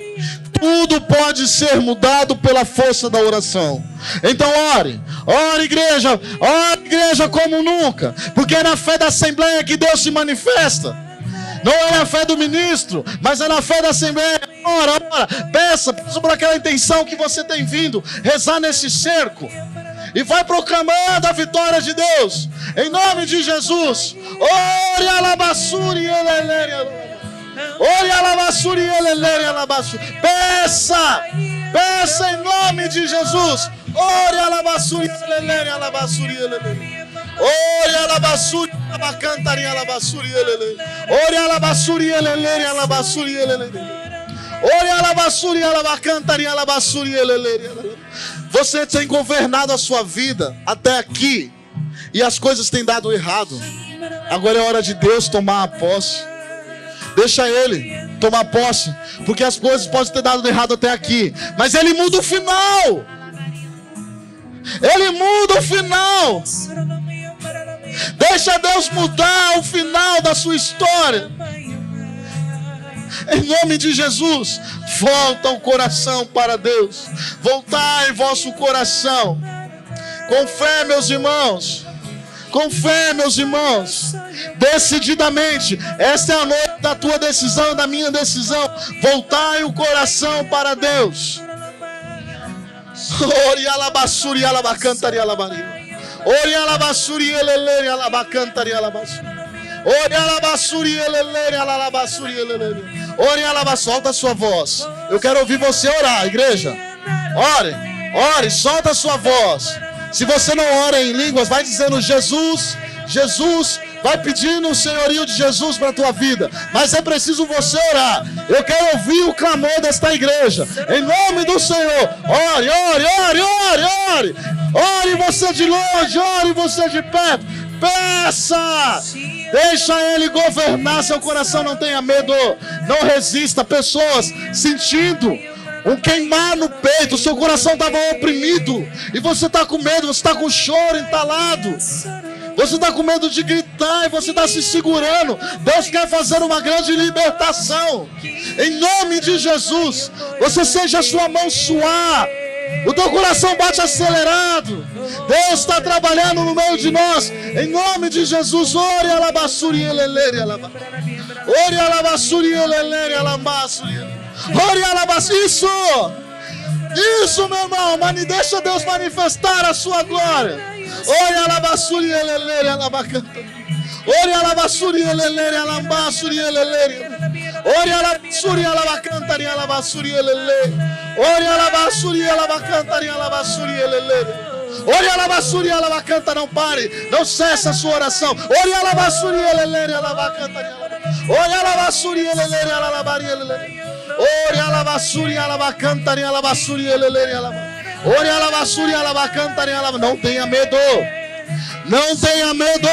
Tudo pode ser mudado pela força da oração. Então ore, ore igreja como nunca. Porque é na fé da Assembleia que Deus se manifesta. Não é na fé do ministro, mas é na fé da Assembleia. Ora, peça por aquela intenção que você tem vindo rezar nesse cerco. E vai proclamando a vitória de Deus. Em nome de Jesus. Ore alabassuri eleleri. Ore alabassuri eleleri alabassuri. Peça em nome de Jesus. Ore alabassuri eleleri alabassuri eleleri. Ore alabassuri alabacantari alabassuri eleleri. Ore alabassuri eleleri alabassuri eleleri. Ore alabassuri alabacantari alabassuri eleleri. Você tem governado a sua vida até aqui e as coisas têm dado errado. Agora é hora de Deus tomar a posse. Deixa Ele tomar posse, porque as coisas podem ter dado errado até aqui, mas Ele muda o final. Ele muda o final. Deixa Deus mudar o final da sua história. Em nome de Jesus, volta o coração para Deus. Voltai vosso coração. Com fé, meus irmãos. Com fé, meus irmãos. Decididamente. Esta é a noite da tua decisão, da minha decisão. Voltai o coração para Deus. Ori alabassuri alabacantari alabari. Ori alabassuri eleleri alabacantari alabassuri. Ore alabassuri eleleri alabassuri eleleri. Ore alabassuri, solta a sua voz. Eu quero ouvir você orar, igreja. Ore, solta a sua voz. Se você não ora em línguas, vai dizendo Jesus, Jesus. Vai pedindo o senhorio de Jesus para a tua vida. Mas é preciso você orar. Eu quero ouvir o clamor desta igreja. Em nome do Senhor. Ore. Ore você de longe, ore você de perto. Peça. Deixa Ele governar seu coração. Não tenha medo. Não resista. Pessoas sentindo um queimar no peito. O seu coração estava oprimido. E você está com medo. Você está com choro entalado. Você está com medo de gritar e você está se segurando. Deus quer fazer uma grande libertação. Em nome de Jesus. Você seja a sua mão suar. O teu coração bate acelerado. Deus está trabalhando no meio de nós. Em nome de Jesus. Ore alabassuri eleleri alabassuri. Ore alabassuri eleleri alabassuri. Ore alabassuri. Isso. Isso, meu irmão, mas deixa Deus manifestar a sua glória. Olha a labassuri elelere alabacanta. Olha a labassuri elelere alabassuri elelere. Olha a labassuri alabacanta e alabassuri elelere. Olha a labassuri alabacanta e alabassuri elelere. Olha a labassuri alabacanta, não pare, não cesse a sua oração. Olha a labassuri elelere alabacanta. Olha a labassuri elelere alabari elelere. Olha a labassuri alabacanta e alabassuri elelere alabari. Olha a labassuri alabacanta e alabari. Não tenha medo. Não tenha medo.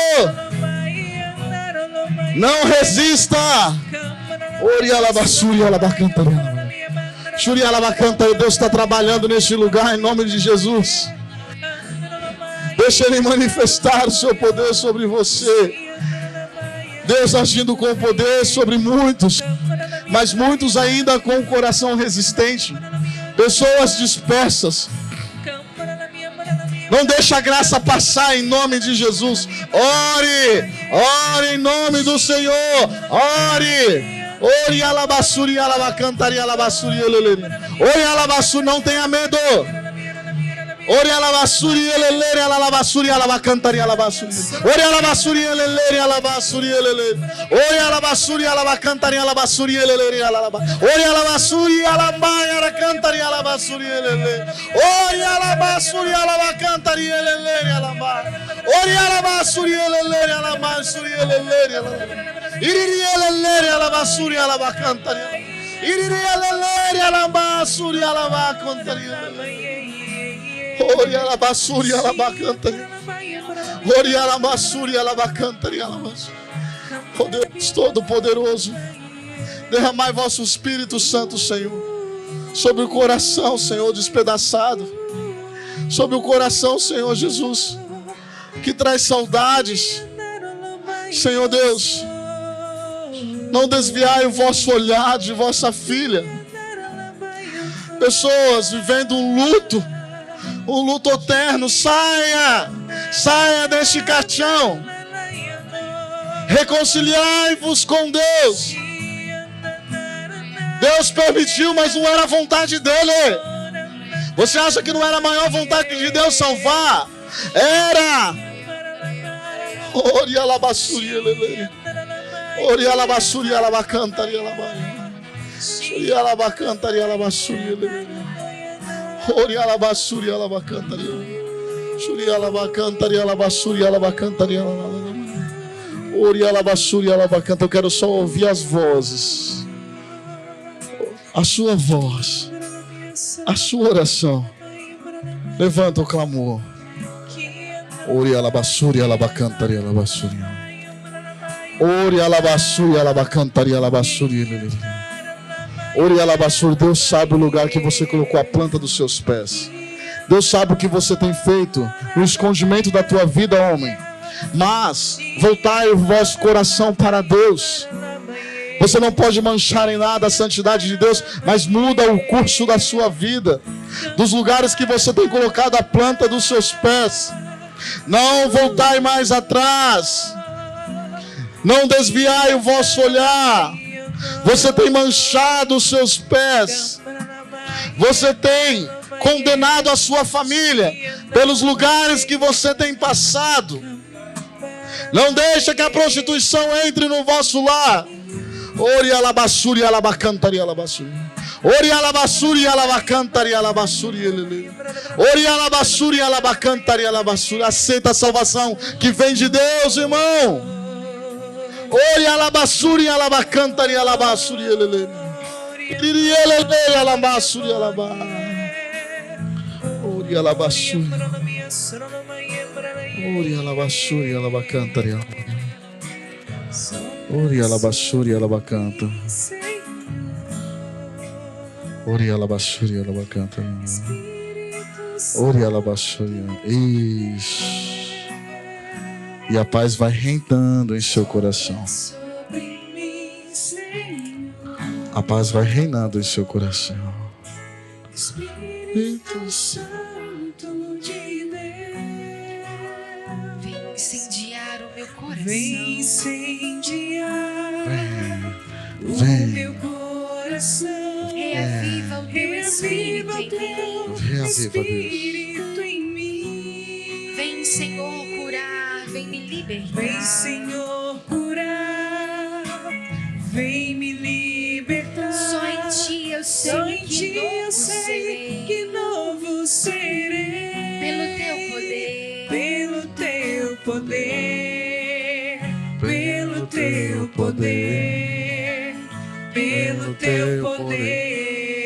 Não resista. Olha a labassuri alabacanta e alabari. Shuri alabacanta, Deus está trabalhando neste lugar em nome de Jesus. Deixa Ele manifestar o seu poder sobre você. Deus agindo com poder sobre muitos, mas muitos ainda com o coração resistente. Pessoas dispersas. Não deixe a graça passar em nome de Jesus. Ore, ore em nome do Senhor. Ore. Ore alabassuri alabacantari alabassuri elelere. Ore alabassuri, não tenha medo. Ore alabassuri elelere alabassuri alabacantari alabassuri. Ore alabassuri elelere alabassuri elelere. Ore alabassuri alabacantari alabassuri elelere alaba. Ore alabassuri alambaya alacantari alabassuri elelere. Ore alabassuri alabacantari elelere alaba. Ore alabassuri elelere alabassuri elelere alaba. Iriri elelere alabassuri alabacantari. Iriri elelere alabassuri alabacantari elelere. Ori alabassuri alabacantari. Ori alabassuri alabacantari alabassuri. Oh Deus Todo-Poderoso, derramai vosso Espírito Santo, Senhor, sobre o coração, Senhor, despedaçado, sobre o coração, Senhor Jesus, que traz saudades. Senhor Deus, não desviai o vosso olhar de vossa filha. Pessoas vivendo um luto eterno. Saia deste caixão. Reconciliai-vos com Deus. Deus permitiu, mas não era a vontade dele. Você acha que não era a maior vontade de Deus salvar? Era. Ori alabassuri elele. Ori alabassuri alabacantari alabari. Ori alabacantari alabassuri elele. Ori alabassuri alabacantari. Shuri alabacantari alabassuri alabacantari alabari. Ori alabassuri alabacanta. Eu quero só ouvir as vozes. A sua voz. A sua oração. Levanta o clamor. Ori alabassuri alabacantari alabassuri. Ori alabassuri alabacantari alabassuri. Ori alabassuri. Deus sabe o lugar que você colocou a planta dos seus pés. Deus sabe o que você tem feito no escondimento da tua vida, homem. Mas voltai o vosso coração para Deus. Você não pode manchar em nada a santidade de Deus, mas muda o curso da sua vida, dos lugares que você tem colocado a planta dos seus pés. Não voltai mais atrás. Não desviai o vosso olhar. Você tem manchado os seus pés. Você tem condenado a sua família pelos lugares que você tem passado. Não deixa que a prostituição entre no vosso lar. Ori alabassuri alabacantari alabassuri. Ori alabassuri alabacantari alabassuri. Ori alabassuri alabacantari alabassuri. Aceita a salvação que vem de Deus, irmão. Ori alabassuri alabacantari alabassuri. Iri elele alabassuri alabassuri. Ori alabassuri. Ori alabassuri alabacantari alabassuri. Ori alabassuri alabacanta. Ori alabassuri alabacanta. Ori alabassuri. Isso. E a paz vai reinando em seu coração. A paz vai reinando em seu coração. Espírito Santo de Deus, Vem incendiar o meu coração. vem incendiar vem. o meu coração. Reaviva o teu Espírito. Aviva o teu Espírito em mim. Vem, Senhor, curar, vem me libertar. Vem, Senhor, curar, vem me libertar. Só em ti eu sei Só em que ti novo eu sei serei. que novo serei. Pelo teu poder, Pelo teu poder, pelo teu poder, pelo teu poder.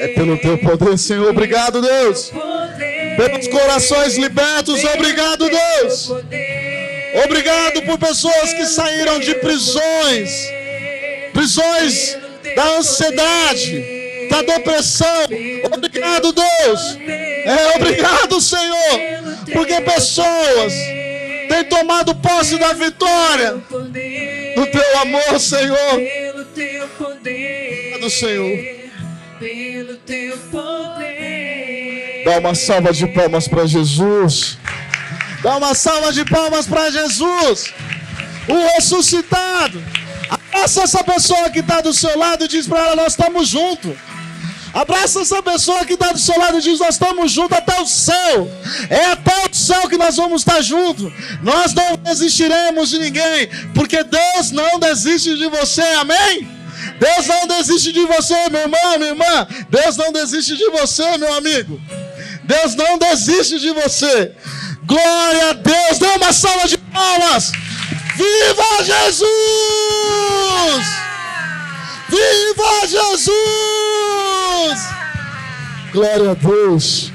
É pelo teu poder, Senhor. Obrigado, Deus. Pelos corações libertos, obrigado, Deus. Obrigado por pessoas que saíram de prisões da ansiedade, da depressão. Obrigado, Deus. Obrigado, Senhor, porque pessoas têm tomado posse da vitória do teu amor, Senhor. Pelo teu poder, Obrigado, Senhor. pelo teu poder. Dá uma salva de palmas para Jesus. Dá uma salva de palmas para Jesus, o ressuscitado. Abraça essa pessoa que está do seu lado e diz para ela: nós estamos juntos. Abraça essa pessoa que está do seu lado e diz: nós estamos juntos até o céu. É até o céu que nós vamos estar juntos. Nós não desistiremos de ninguém, porque Deus não desiste de você, amém? Deus não desiste de você, meu irmão, minha irmã. Deus não desiste de você, meu amigo. Deus não desiste de você. Glória a Deus. Dê uma salva de palmas. Viva Jesus! Viva Jesus! Glória a Deus.